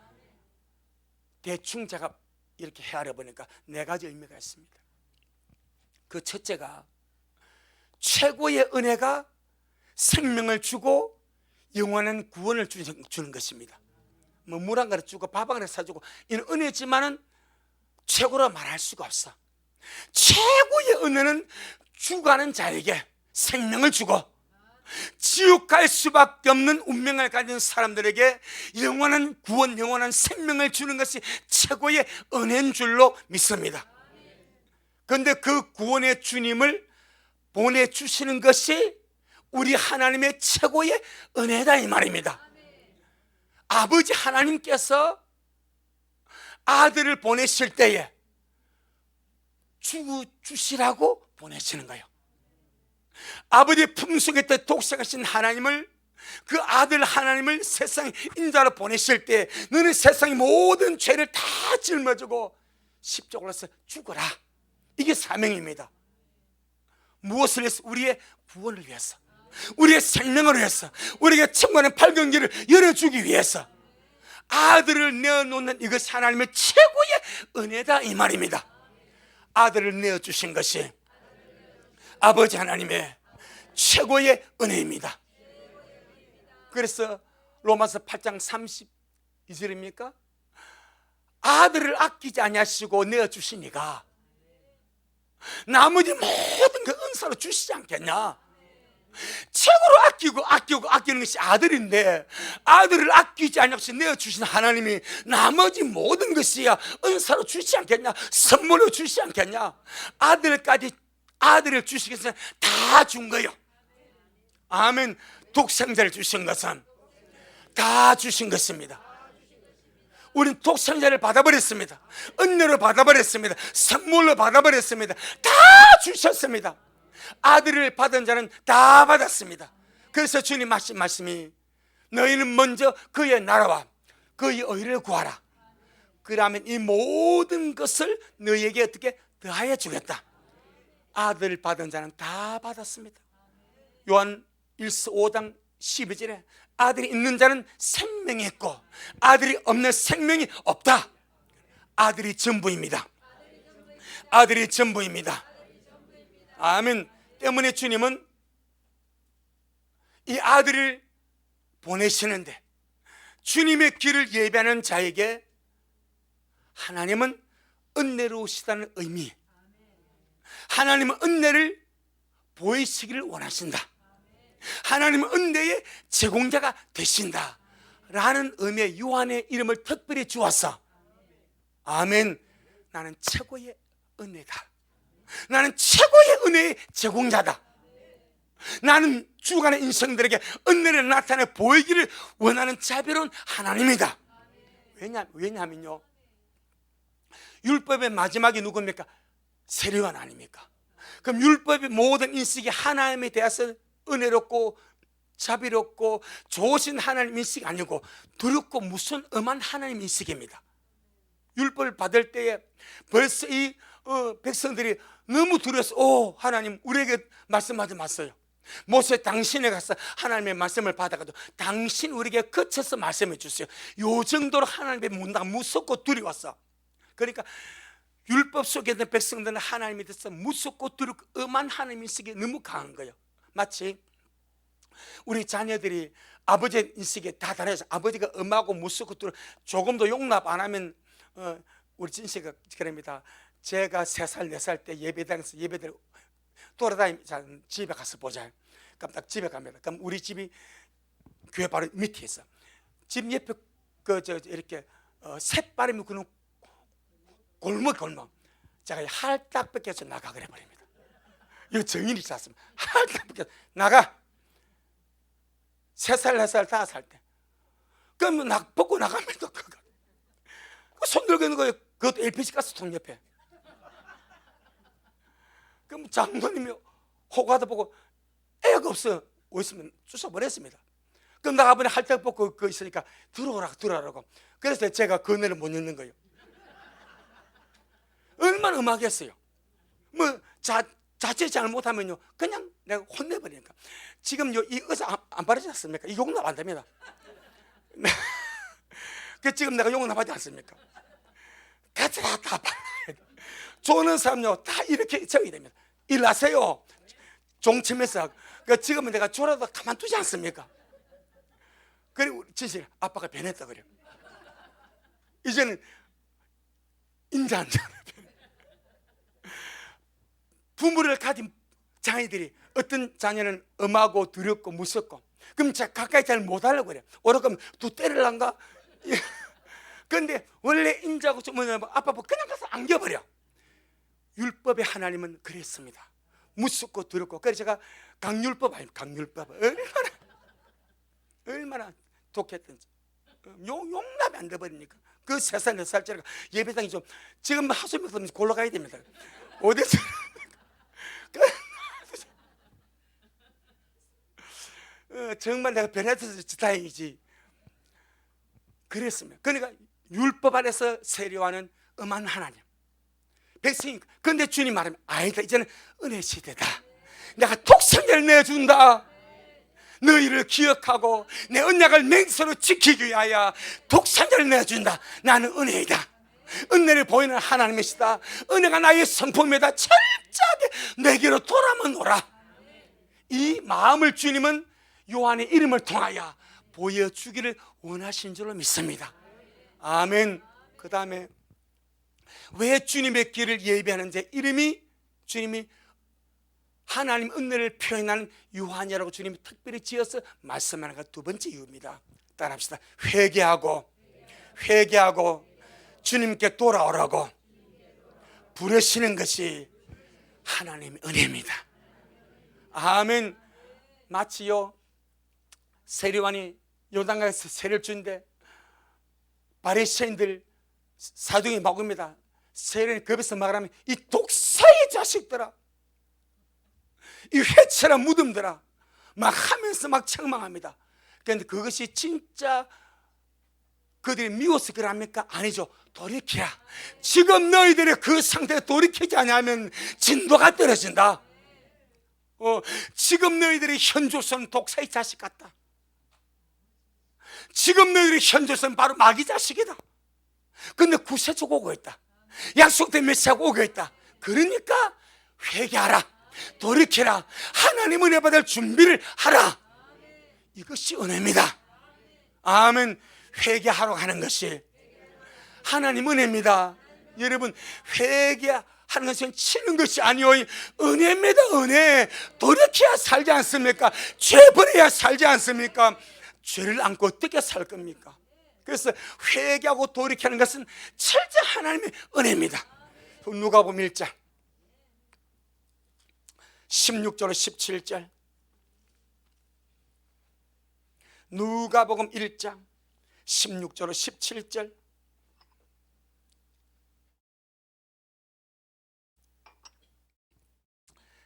대충 제가 이렇게 헤아려 보니까 4가지 의미가 있습니다. 그 첫째가, 최고의 은혜가 생명을 주고 영원한 구원을 주는 것입니다. 뭐 물 한 그릇 주고 밥 한 그릇 사주고, 이는 은혜지만은 최고로 말할 수가 없어. 최고의 은혜는 죽어가는 자에게 생명을 주고, 지옥 갈 수밖에 없는 운명을 가진 사람들에게 영원한 구원, 영원한 생명을 주는 것이 최고의 은혜인 줄로 믿습니다. 그런데 그 구원의 주님을 보내주시는 것이 우리 하나님의 최고의 은혜다 이 말입니다. 아버지 하나님께서 아들을 보내실 때에 주시라고 보내시는 거예요. 아버지의 품속에 독생하신 하나님을, 그 아들 하나님을 세상 인자로 보내실 때 너는 세상의 모든 죄를 다 짊어지고 십자가로서 죽어라. 이게 사명입니다. 무엇을 위해서? 우리의 구원을 위해서, 우리의 생명을 위해서, 우리에게 천국의 발견기를 열어주기 위해서 아들을 내어놓는 이것이 하나님의 최고의 은혜다 이 말입니다. 아들을 내어주신 것이 아버지 하나님의 최고의 은혜입니다. 그래서 로마서 8장 32절입니까? 아들을 아끼지 아니하시고 내어주시니가 나머지 모든 그 은사로 주시지 않겠냐? 최고로 아끼는 것이 아들인데, 아들을 아끼지 않고서 내어주신 하나님이 나머지 모든 것이야 은사로 주시지 않겠냐? 선물로 주시지 않겠냐? 아들을 주시기 위해서 다 준 거예요. 아멘. 독생자를 주신 것은 다 주신 것입니다. 우린 독생자를 받아버렸습니다. 은혜로 받아버렸습니다. 선물로 받아버렸습니다. 다 주셨습니다. 아들을 받은 자는 다 받았습니다. 그래서 주님 하신 말씀이 너희는 먼저 그의 나라와 그의 의를 구하라. 그러면 이 모든 것을 너희에게 어떻게 더하여 주겠다. 아들 받은 자는 다 받았습니다. 요한 1서 5장 12절에 아들이 있는 자는 생명이 있고 아들이 없는 생명이 없다. 아들이 전부입니다. 아들이 전부입니다. 아멘. 때문에 주님은 이 아들을 보내시는데, 주님의 길을 예배하는 자에게 하나님은 은혜로우시다는 의미, 하나님은 은혜를 보이시기를 원하신다, 하나님은 은혜의 제공자가 되신다 라는 의미의 요한의 이름을 특별히 주어서, 아멘, 나는 최고의 은혜다, 나는 최고의 은혜의 제공자다, 나는 주간의 인생들에게 은혜를 나타내 보이기를 원하는 자비로운 하나님이다. 왜냐하면요, 율법의 마지막이 누굽니까? 세례요한 아닙니까? 그럼 율법의 모든 인식이 하나님에 대해서 은혜롭고 자비롭고 좋으신 하나님 인식이 아니고 두렵고 무슨 엄한 하나님 인식입니다. 율법을 받을 때에 벌써 이 백성들이 너무 두려워서 하나님 우리에게 말씀하지 마세요. 모세 당신에 가서 하나님의 말씀을 받아가지고 당신 우리에게 거쳐서 말씀해 주세요. 요 정도로 하나님의 문화가 무섭고 두려웠어. 그러니까 율법 속에 있는 백성들은 하나님에 대해서 무섭고 두렵고 엄한 하나님 인식이 너무 강한 거예요. 마치 우리 자녀들이 아버지 인식이 다 다르죠. 아버지가 엄하고 무섭고 두렵고 조금도 용납 안 하면 우리 진씨가 그럽니다. 제가 3살 4살 때 예배당에서 예배들 돌아다니면서 집에 가서 보자. 그럼 딱 집에 갑니다. 그럼 우리 집이 교회 바로 밑에 있어. 집 옆에 이렇게 새바람이 부는 골목. 제가 할딱 뺏겨서 나가 그래 버립니다. 이거 정인이 잤습니다. 할딱 뺏겨서 나가. 3살 4살 5살 때. 그럼 벗고 나갑니다. 손 들고 있는 거예요. 그것도 LPG 가스통 옆에. 그럼 장로님이 호가도 보고 애가 없어. 어딨으면 쫓아버렸습니다. 그럼 나가보니 할때 벗고 그거 있으니까 들어오라고. 그래서 제가 그 은혜를 못 읽는 거예요. 얼마나 음악했어요. 뭐 자체 잘못하면요 그냥 내가 혼내버리니까. 지금 이 의사 안 바르지 않습니까? 이 용납 안 됩니다. 그 지금 내가 용납하지 않습니까? 같이 다 발라야 돼. 좋은 사람요 다 이렇게 적이 됩니다. 일하세요. 종침에서 지금은 내가 졸아도 가만두지 않습니까? 그리고 진실 아빠가 변했다 그래요. 이제는 인자한 부모를 가진 자녀들이 어떤 자녀는 엄하고 두렵고 무섭고 그럼 가까이 잘 못하려고 그래요. 오락하면 또 때리려는가? 그런데 원래 인자고 뭐냐면 아빠 그냥 가서 안겨버려. 율법의 하나님은 그랬습니다. 무섭고 두렵고. 그래서 제가 강율법 얼마나 독했던지 용납이 안 돼버리니까 그 3살 4살짜리가 예배당이 좀 지금 하수면서 골로 가야 됩니다. 어디서 정말 내가 변해서 다행이지. 그랬습니다. 그러니까 율법 안에서 세례요한은 엄한 하나님 백성이. 그런데 주님 말하면 아니다, 이제는 은혜 시대다. 내가 독생자를 내준다. 너희를 기억하고 내 언약을 맹세로 지키기 위하여 독생자를 내준다. 나는 은혜이다. 은혜를 보이는 하나님이시다. 은혜가 나의 성품이다. 철저하게 내게로 돌아오노라. 이 마음을 주님은 요한의 이름을 통하여 보여주기를 원하신 줄로 믿습니다. 아멘. 그 다음에 왜 주님의 길을 예배하는지 이름이 주님이 하나님 은혜를 표현하는 유한이라고 주님이 특별히 지어서 말씀하는 것 두 번째 이유입니다. 따라합시다. 회개하고 주님께 돌아오라고 부르시는 것이 하나님의 은혜입니다. 아멘. 마치요 세례요한이 요단강에서 세례를 주는데 바리새인들 사두개 막입니다. 세례를 급해서 막으라면 이 독사의 자식들아, 이 회칠한 무덤들아 막 하면서 막 책망합니다. 그런데 그것이 진짜 그들이 미워서 그럽니까? 아니죠. 돌이키라. 지금 너희들의 그 상태에 돌이키지 않으면 진도가 떨어진다. 지금 너희들의 현조선 독사의 자식 같다. 지금 너희들의 현조선 바로 마귀 자식이다. 근데 구세주가 오고 있다. 약속된 메시아가 오고 있다. 그러니까 회개하라, 돌이키라, 하나님 은혜 받을 준비를 하라. 이것이 은혜입니다. 아멘. 회개하러 가는 것이 하나님 은혜입니다. 여러분, 회개하는 것은 치는 것이 아니오 은혜입니다. 은혜. 돌이켜야 살지 않습니까? 죄 버려야 살지 않습니까? 죄를 안고 어떻게 살 겁니까? 그래서 회개하고 돌이키는 것은 철저 하나님의 은혜입니다. 누가복음 1장 16절 17절, 누가복음 1장 16절 17절,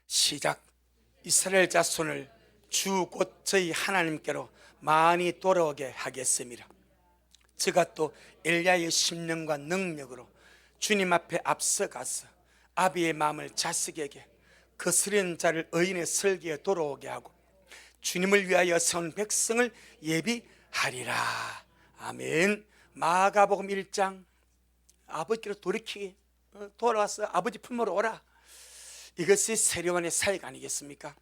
시작. 이스라엘 자손을 주 곧 저희 하나님께로 많이 돌아오게 하겠습니다. 저가 또 엘리야의 심령과 능력으로 주님 앞에 앞서가서 아비의 마음을 자식에게 거스른 자를 의인의 설계에 돌아오게 하고 주님을 위하여 세운 백성을 예비하리라. 아멘. 마가복음 1장 아버지께로 돌이키게 돌아와서 아버지 품으로 오라. 이것이 세례요한의 사역 아니겠습니까?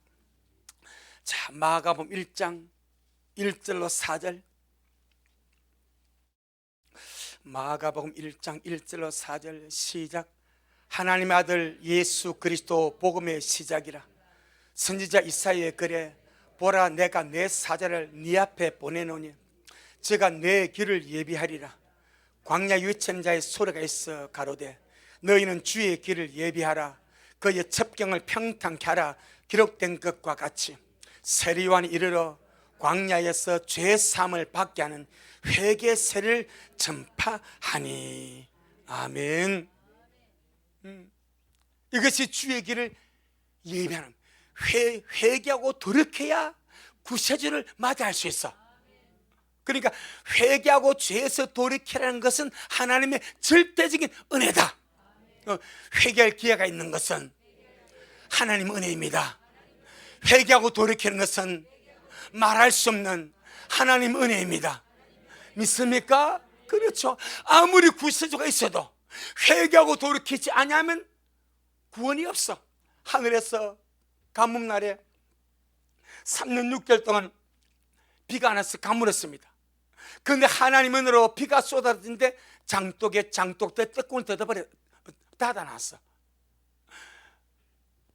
자, 마가복음 1장 1절로 4절, 마가복음 1장 1절로 4절 시작. 하나님의 아들 예수 그리스도 복음의 시작이라. 선지자 이사야의 글에 보라, 내가 내 사자를 네 앞에 보내노니 저가 내 길을 예비하리라. 광야 유치한 자의 소리가 있어 가로되 너희는 주의 길을 예비하라. 그의 첩경을 평탄케 하라. 기록된 것과 같이 세례요한이 이르러 광야에서 죄 사함을 받게 하는 회개 세를 전파하니. 아멘. 이것이 주의 길을 예비하는, 회개하고 돌이켜야 구세주를 맞이할 수 있어. 그러니까 회개하고 죄에서 돌이키라는 것은 하나님의 절대적인 은혜다. 회개할 기회가 있는 것은 하나님 은혜입니다. 회개하고 돌이키는 것은 말할 수 없는 하나님 은혜입니다. 믿습니까? 그렇죠. 아무리 구세주가 있어도 회개하고 돌이키지 않으면 구원이 없어. 하늘에서 가뭄날에 3년 6개월 동안 비가 안 와서 가물었습니다. 그런데 하나님 은혜로 비가 쏟아지는데 장독에 뚜껑을 닫아놨어.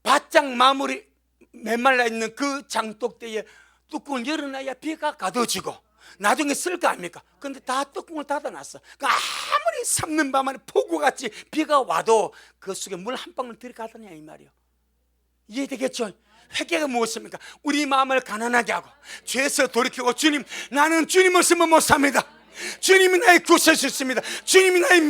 바짝 마무리 메말라 있는 그 장독대에 뚜껑을 열어놔야 비가 가둬지고 나중에 쓸 거 아닙니까? 그런데 다 뚜껑을 닫아놨어. 아무리 3년 밤 안에 폭우같이 비가 와도 그 속에 물 한 방울 들어가더냐 이 말이요. 이해되겠죠? 회개가 무엇입니까? 우리 마음을 가난하게 하고 죄에서 돌이키고, 주님, 나는 주님 없으면 못 삽니다. 주님이 나의 구세주십니다. 주님이 나의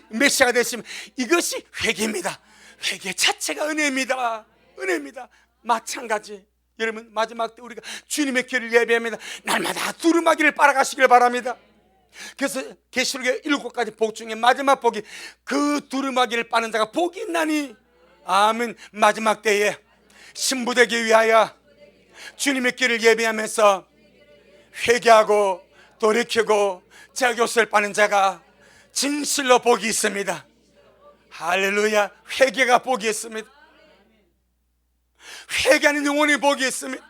메시아가 되시면, 이것이 회개입니다. 회개 자체가 은혜입니다. 은혜입니다. 마찬가지, 여러분, 마지막 때 우리가 주님의 길을 예배합니다. 날마다 두루마기를 빨아가시길 바랍니다. 그래서 계시록의 7가지 복 중에 마지막 복이 그 두루마기를 빠는 자가 복이 있나니. 아멘. 마지막 때에 신부되기 위하여 주님의 길을 예배하면서 회개하고 돌이키고 자기옷을 빠는 자가 진실로 복이 있습니다. 할렐루야. 회개가 복이 있습니다. 회개하는 영혼이 복이 있습니다.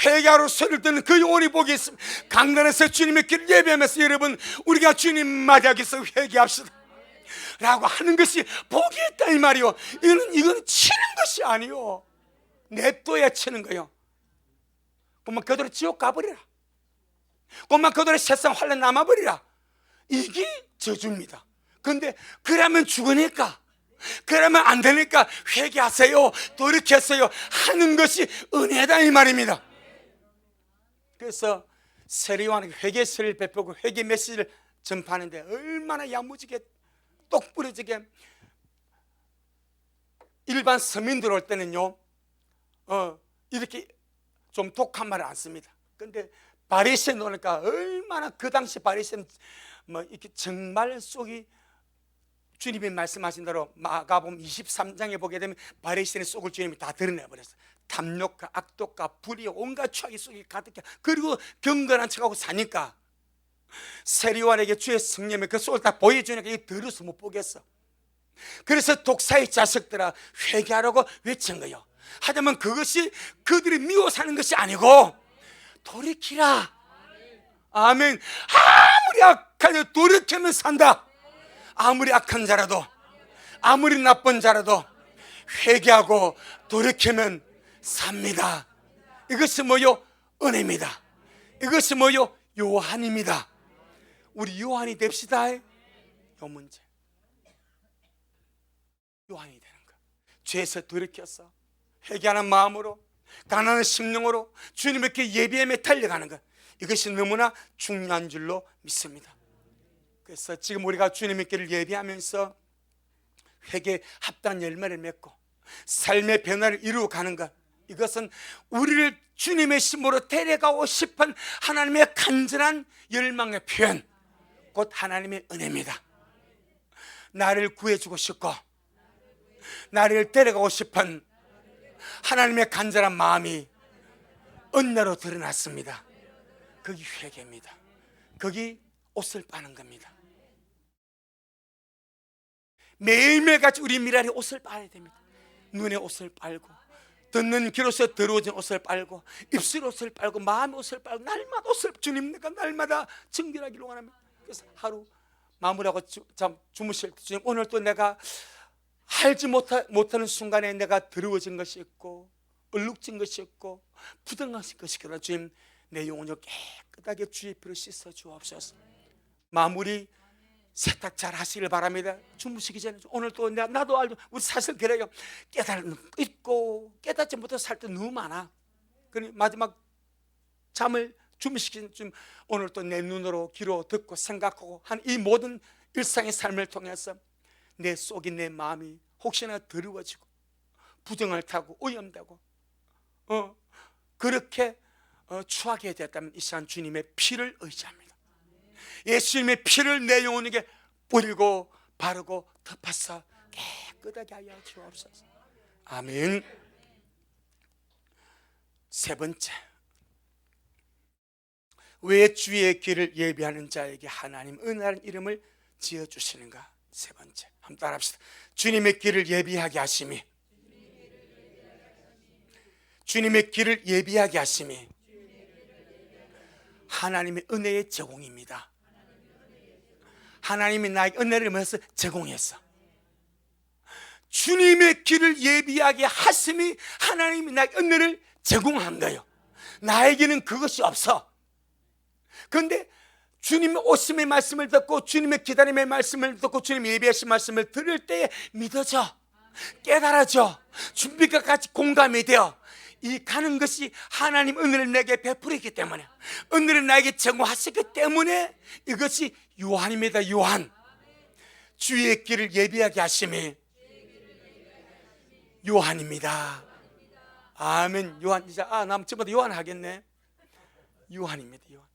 회개하러 소리를 듣는 그 영혼이 복이 있습니다. 강단에서 주님의 길을 예배하면서 여러분, 우리가 주님 맞이하기 위해서 회개합시다. 라고 하는 것이 복이 있다 이 말이요. 이거는 치는 것이 아니요, 냅둬야 치는 거요. 그만 그대로 지옥 가버리라. 그만 그대로 세상 환란 남아버리라. 이게 저주입니다. 그런데 그러면 죽으니까, 그러면 안 되니까 회개하세요, 돌이켰어요 하는 것이 은혜다 이 말입니다. 그래서 세례요한에게 회개서를 베풀고 회개 메시지를 전파하는데 얼마나 야무지게 똑부러지게, 일반 서민들 올 때는요 이렇게 좀 독한 말을 안 씁니다. 그런데 바리새인 오니까 얼마나, 그 당시 바리새인 뭐 이렇게 정말 속이, 주님이 말씀하신 대로 마가복음 23장에 보게 되면 바리새인의 속을 주님이 다 드러내버렸어요. 탐욕과 악독과 불의, 온갖 추악이 속에 가득해. 그리고 경건한 척하고 사니까 세례요한에게 주의 성령이 그 속을 다 보여주니까 이게 더러워서 못 보겠어. 그래서 독사의 자식들아 회개하라고 외친 거예요. 하지만 그것이 그들이 미워 사는 것이 아니고 돌이키라. 아멘. 아무리 악하게 돌이키면 산다. 아무리 악한 자라도, 아무리 나쁜 자라도 회개하고 돌이키면 삽니다. 이것이 뭐요? 은혜입니다. 이것이 뭐요? 요한입니다. 우리 요한이 됩시다. 요 문제, 요한이 되는 거. 죄에서 돌이켜서 회개하는 마음으로, 가난한 심령으로 주님께 예배에 달려가는 것, 이것이 너무나 중요한 줄로 믿습니다. 그래서 지금 우리가 주님의 길을 예배하면서 회개에 합당한 열매를 맺고 삶의 변화를 이루어가는 것, 이것은 우리를 주님의 심으로 데려가고 싶은 하나님의 간절한 열망의 표현, 곧 하나님의 은혜입니다. 나를 구해주고 싶고 나를 데려가고 싶은 하나님의 간절한 마음이 은혜로 드러났습니다. 그게 회개입니다. 그게 옷을 빠는 겁니다. 매일매일같이 우리 미랄이 옷을 빨아야 됩니다. 눈에 옷을 빨고, 듣는 귀로서 더러워진 옷을 빨고, 입술 옷을 빨고, 마음의 옷을 빨고, 날마다 옷을, 주님 내가 날마다 정결하기를 원합니다. 그래서 하루 마무리하고 주무실 때, 주님 오늘 또 내가 알지 못하는 순간에 내가 더러워진 것이 있고 얼룩진 것이 있고 부정한 것이 있거나, 주님 내 영혼을 깨끗하게 주의 피로 씻어 주옵소서. 마무리 세탁 잘 하시길 바랍니다. 주무시기 전에 오늘 또 나도 알죠. 우리 사실 그래요. 잊고 깨닫지 못해서 살 때 너무 많아. 그러니 마지막 잠을 주무시기 전에 오늘 또 내 눈으로 귀로 듣고 생각하고 한 이 모든 일상의 삶을 통해서 내 속이, 내 마음이 혹시나 더러워지고 부정을 타고 오염되고 그렇게 추하게 됐다면 이 시간 주님의 피를 의지합니다. 예수님의 피를 내 영혼에게 뿌리고 바르고 덮어서 깨끗하게 하여 주옵소서. 아멘. 세 번째, 왜 주의 길을 예비하는 자에게 하나님 은혜라는 이름을 지어주시는가? 세 번째, 한번 따라합시다. 주님의 길을 예비하게 하심이, 주님의 길을 예비하게 하심이 하나님의 은혜의 제공입니다. 하나님이 나에게 은혜를 뭐해서 제공했어. 주님의 길을 예비하게 하심이 하나님이 나에게 은혜를 제공한 거예요. 나에게는 그것이 없어. 그런데 주님의 오심의 말씀을 듣고 주님의 기다림의 말씀을 듣고 주님의 예비하신 말씀을 들을 때에 믿어져, 깨달아져, 준비가 같이 공감이 되어 이 가는 것이 하나님 은혜를 내게 베풀었기 때문에, 은혜를 나에게 제공하셨기 때문에 이것이 요한입니다. 요한, 주의 길을 예비하게 하심이 요한입니다. 아멘. 요한, 이제 남친보다 요한 하겠네. 요한입니다. 요한,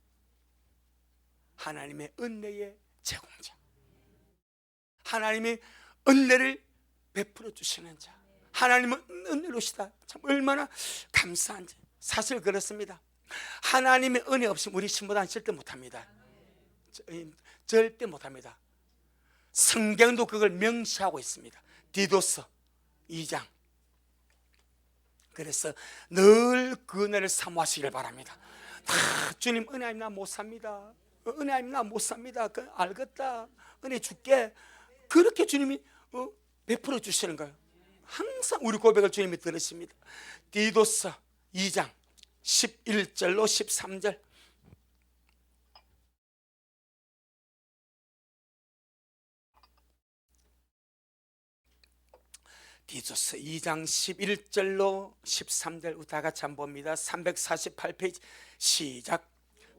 하나님의 은혜의 제공자, 하나님의 은혜를 베풀어 주시는 자, 하나님은 은혜로시다. 참 얼마나 감사한지. 사실 그렇습니다. 하나님의 은혜 없이면 우리 신보다는 절대 못합니다. 절대 못합니다. 성경도 그걸 명시하고 있습니다. 디도서 2장. 그래서 늘 그 은혜를 사모하시길 바랍니다. 주님 은혜 아니면 나 못 삽니다. 은혜 아니면 나 못 삽니다. 알겠다. 은혜 줄게. 그렇게 주님이 베풀어 주시는 거예요. 항상 우리 고백을 주님이 들으십니다. 디도서 2장 11절로 13절. 디도서 2장 11절로 13절 다 같이 한번 봅니다. 348페이지 시작.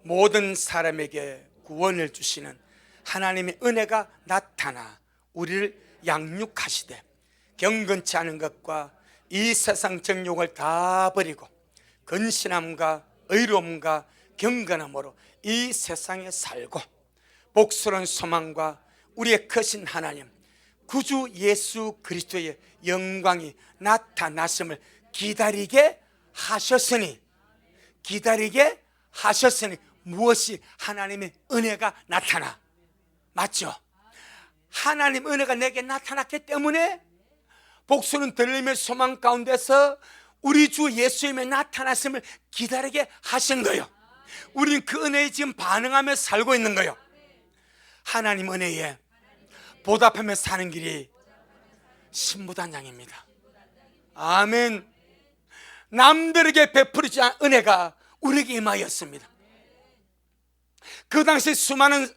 모든 사람에게 구원을 주시는 하나님의 은혜가 나타나 우리를 양육하시되 경건치 않은 것과 이 세상 정욕을 다 버리고 근신함과 의로움과 경건함으로 이 세상에 살고 복스러운 소망과 우리의 크신 하나님 구주 예수 그리스도의 영광이 나타나심을 기다리게 하셨으니 무엇이 하나님의 은혜가 나타나. 맞죠? 하나님 은혜가 내게 나타났기 때문에 복수는 들림의 소망 가운데서 우리 주 예수님의 나타났음을 기다리게 하신 거예요. 우리는 그 은혜에 지금 반응하며 살고 있는 거예요. 하나님 은혜에 보답하며 사는 길이 신부단장입니다. 아멘. 남들에게 베풀이지 않은 은혜가 우리에게 임하였습니다. 그 당시 수많은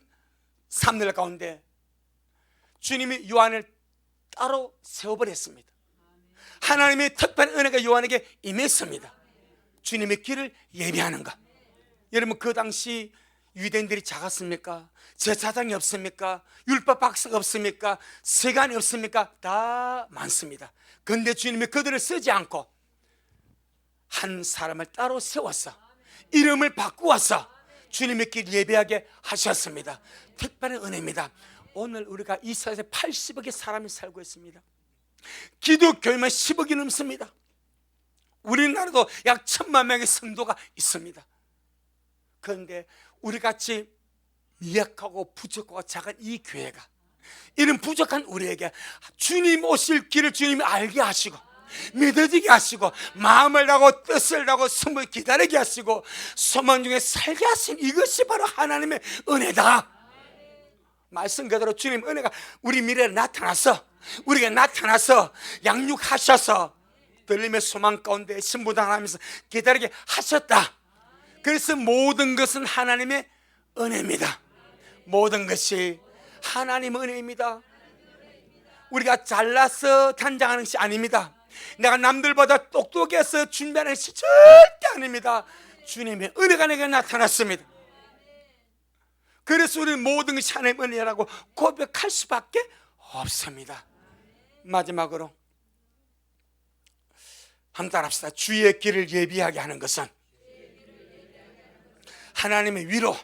사람들 가운데 주님이 요한을 따로 세워버렸습니다. 하나님의 특별한 은혜가 요한에게 임했습니다. 주님의 길을 예비하는 것. 여러분, 그 당시 유대인들이 작았습니까? 제사장이 없습니까? 율법 박사가 없습니까? 세관이 없습니까? 다 많습니다. 그런데 주님이 그들을 쓰지 않고 한 사람을 따로 세웠어. 이름을 바꾸어서 주님의 길 예배하게 하셨습니다. 특별한 은혜입니다. 오늘 우리가 이 세상에 80억의 사람이 살고 있습니다. 기독교인만 10억이 넘습니다. 우리나라도 약 1,000만 명의 성도가 있습니다. 그런데 우리같이 미약하고 부족하고 작은 이 교회가, 이런 부족한 우리에게 주님 오실 길을 주님이 알게 하시고 믿어지게 하시고 마음을 다하고 뜻을 다하고 숨을 기다리게 하시고 소망 중에 살게 하신 이것이 바로 하나님의 은혜다. 말씀 그대로 주님 은혜가 우리 미래에 나타나서 우리에게 나타나서 양육하셔서 들림의 소망 가운데 신부당하면서 기다리게 하셨다. 그래서 모든 것은 하나님의 은혜입니다. 모든 것이 하나님의 은혜입니다. 우리가 잘나서 단장하는 것이 아닙니다. 내가 남들보다 똑똑해서 준비하는 것이 절대 아닙니다. 주님의 은혜가 내게 나타났습니다. 그래서 우리는 모든 것이 하나님의 은혜라고 고백할 수밖에 없습니다. 마지막으로 한번 따라합시다. 주의 길을 예비하게 하는 것은 하나님의 위로,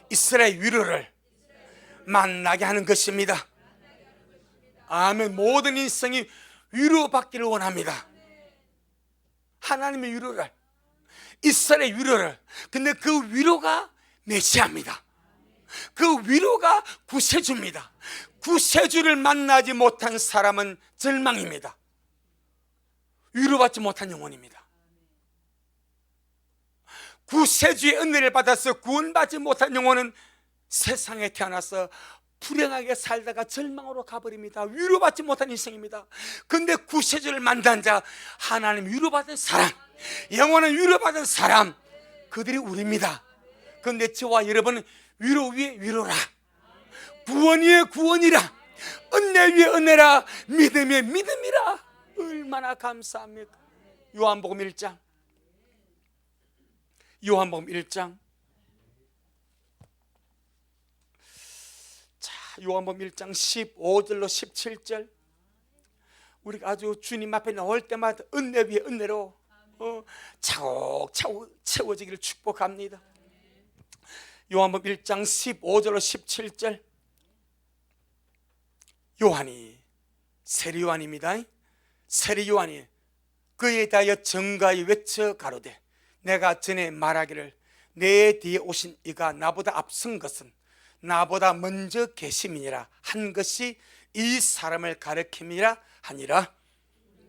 이스라엘 위로를 만나게 하는 것입니다. 아멘. 모든 인생이 위로받기를 원합니다. 하나님의 위로를, 이스라엘 위로를. 근데 그 위로가 메시아입니다. 그 위로가 구세주입니다. 구세주를 만나지 못한 사람은 절망입니다. 위로받지 못한 영혼입니다. 구세주의 은혜를 받아서 구원받지 못한 영혼은 세상에 태어나서 불행하게 살다가 절망으로 가버립니다. 위로받지 못한 인생입니다. 그런데 구세주를 만난 자, 하나님 위로받은 사람, 영원한 위로받은 사람, 그들이 우리입니다. 그런데 저와 여러분은 위로 위에 위로라, 구원 위에 구원이라, 은혜 위에 은혜라, 믿음 위에 믿음이라. 얼마나 감사합니까? 요한복음 1장, 요한복음 1장. 자, 요한복음 1장 15절로 17절. 우리가 아주 주님 앞에 나올 때마다 은혜 위에 은혜로 차곡차곡 채워지기를 축복합니다. 요한복음 1장 15절로 17절. 요한이, 세리 요한입니다. 세리 요한이 그에 대하여 정가히 외쳐 가로되, 내가 전에 말하기를 내 뒤에 오신 이가 나보다 앞선 것은 나보다 먼저 계심이니라 한 것이 이 사람을 가리킴이라 하니라.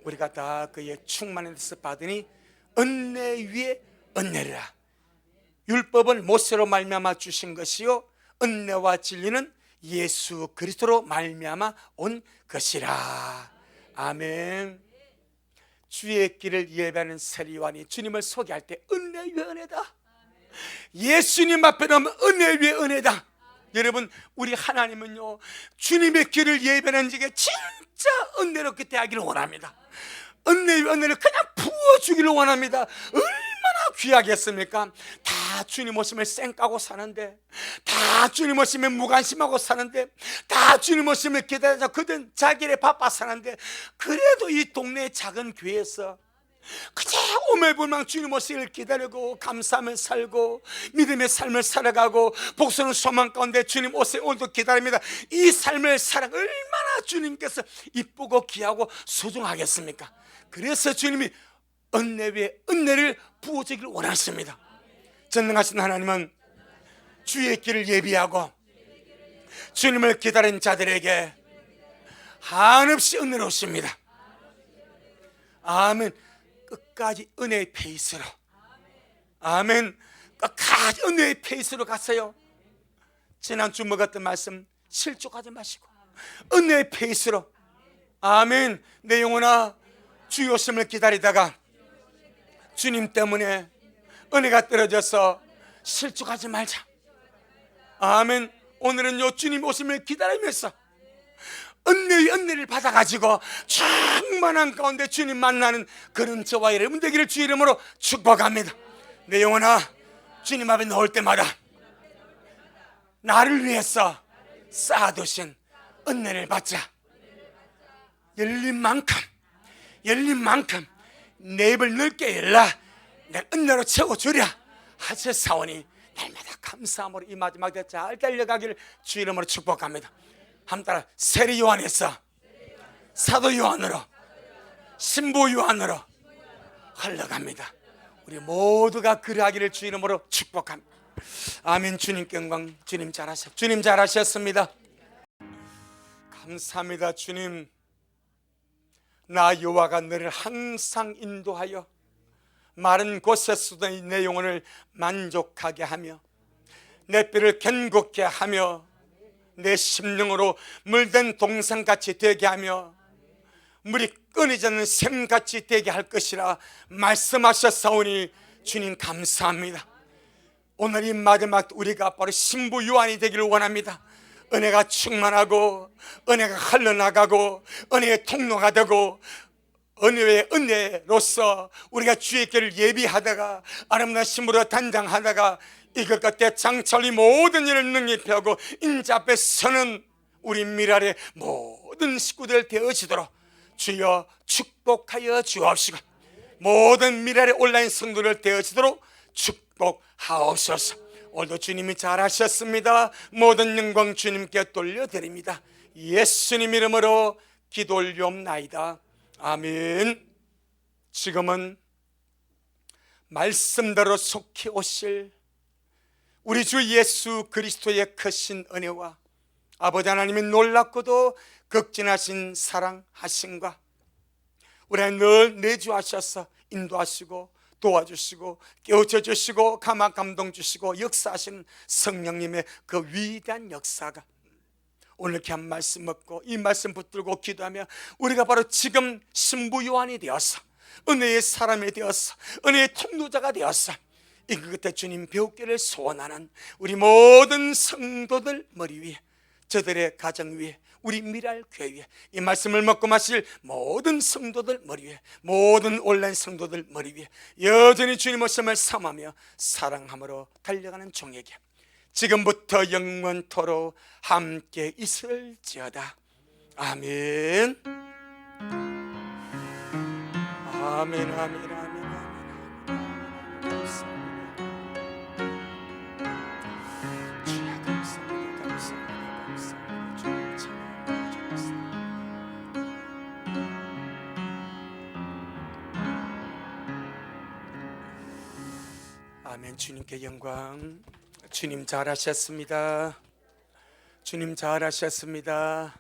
우리가 다 그의 충만한 데서 받으니 은혜 위에 은혜라. 율법은 모세로 말미암아 주신 것이요 은혜와 진리는 예수 그리스도로 말미암아 온 것이라. 아멘. 주의 길을 예배하는 세리요한이 주님을 소개할 때 은혜 위에 은혜다, 예수님 앞에 나오면 은혜 위에 은혜다. 여러분, 우리 하나님은요, 주님의 길을 예배하는 자에게 진짜 은혜롭게 대하기를 원합니다. 은혜 위에 은혜를 그냥 부어주기를 원합니다. 얼마나 귀하겠습니까? 다 주님 오시면 쌩까고 사는데, 다 주님 오시면 무관심하고 사는데, 다 주님 오시면 기다려서 그든 자기 일에 바빠 사는데, 그래도 이 동네 작은 교회에서 그저 오매불망 주님 오시기를 기다리고 감사하며 살고 믿음의 삶을 살아가고 복수는 소망 가운데 주님 오세요 오늘도 기다립니다. 이 삶을 살아 얼마나 주님께서 이쁘고 귀하고 소중하겠습니까? 그래서 주님이 은혜 위에 은혜를 부어주기를 원하십니다. 전능하신 하나님은 주의 길을 예비하고 주님을 기다린 자들에게 한없이 은혜로우십니다. 아멘. 끝까지 은혜의 페이스로, 아멘, 끝까지 은혜의 페이스로 갔어요. 지난주 먹었던 말씀 실족하지 마시고 은혜의 페이스로, 아멘. 내 영혼아, 주 오심을 기다리다가 주님 때문에 은혜가 떨어져서 실족하지 말자. 아멘. 오늘은요, 주님 오심을 기다리면서 은혜의 은혜를 받아가지고 충만한 가운데 주님 만나는 그런 저와 여러분 되기를 주 이름으로 축복합니다. 내 영혼아, 주님 앞에 나올 때마다 나를 위해서 쌓아두신 은혜를 받자. 열린 만큼 내 입을 넓게 열라 내 은혜로 채워주랴 하셨사오니 날마다 감사함으로 이 마지막 때 잘 달려가기를 주 이름으로 축복합니다. 한 따라 세리 요한에서 사도 요한으로, 신부 요한으로 흘러갑니다. 우리 모두가 그러하기를 주 이름으로 축복합니다. 아멘. 주님께 영광. 주님 잘하셨습니다. 감사합니다. 주님, 나 여호와가 너를 항상 인도하여 마른 곳에서도 내 영혼을 만족하게 하며 내 뼈를 견고케 하며 내 심령으로 물든 동산같이 되게 하며 물이 끊이지 않는 샘같이 되게 할 것이라 말씀하셨사오니 주님 감사합니다. 오늘 이 마지막 우리가 바로 신부 요한이 되기를 원합니다. 은혜가 충만하고 은혜가 흘러나가고 은혜의 통로가 되고 은혜의 은혜로서 우리가 주의 길을 예비하다가 아름다운 신부로 단장하다가 이것 끝에 장철이 모든 일을 능히 펴고 인자 앞에 서는 우리 미랄의 모든 식구들 되어지도록 주여 축복하여 주옵시고 모든 미랄의 온라인 성도를 되어지도록 축복하옵소서. 오늘도 주님이 잘하셨습니다. 모든 영광 주님께 돌려드립니다. 예수님 이름으로 기도 올리옵나이다. 아멘. 지금은 말씀대로 속히 오실 우리 주 예수 그리스도의 크신 은혜와 아버지 하나님의 놀랍고도 극진하신 사랑하심과 우리 늘 내주하셔서 인도하시고 도와주시고 깨우쳐 주시고 감동 주시고 역사하시는 성령님의 그 위대한 역사가 오늘 이렇게 한 말씀 먹고 이 말씀 붙들고 기도하며 우리가 바로 지금 신부 요한이 되어서 은혜의 사람이 되어서 은혜의 통로자가 되어서 이 끝에 주님 배우기를 소원하는 우리 모든 성도들 머리 위에, 저들의 가정 위에, 우리 미랄 교회 위에 이 말씀을 먹고 마실 모든 성도들 머리 위에, 모든 온라인 성도들 머리 위에 여전히 주님 오심을 삼하며 사랑함으로 달려가는 종에게 지금부터 영원토록 함께 있을지어다. 아멘. 아멘. 아멘. 아멘. 주님께 영광. 주님 잘하셨습니다. 주님 잘하셨습니다.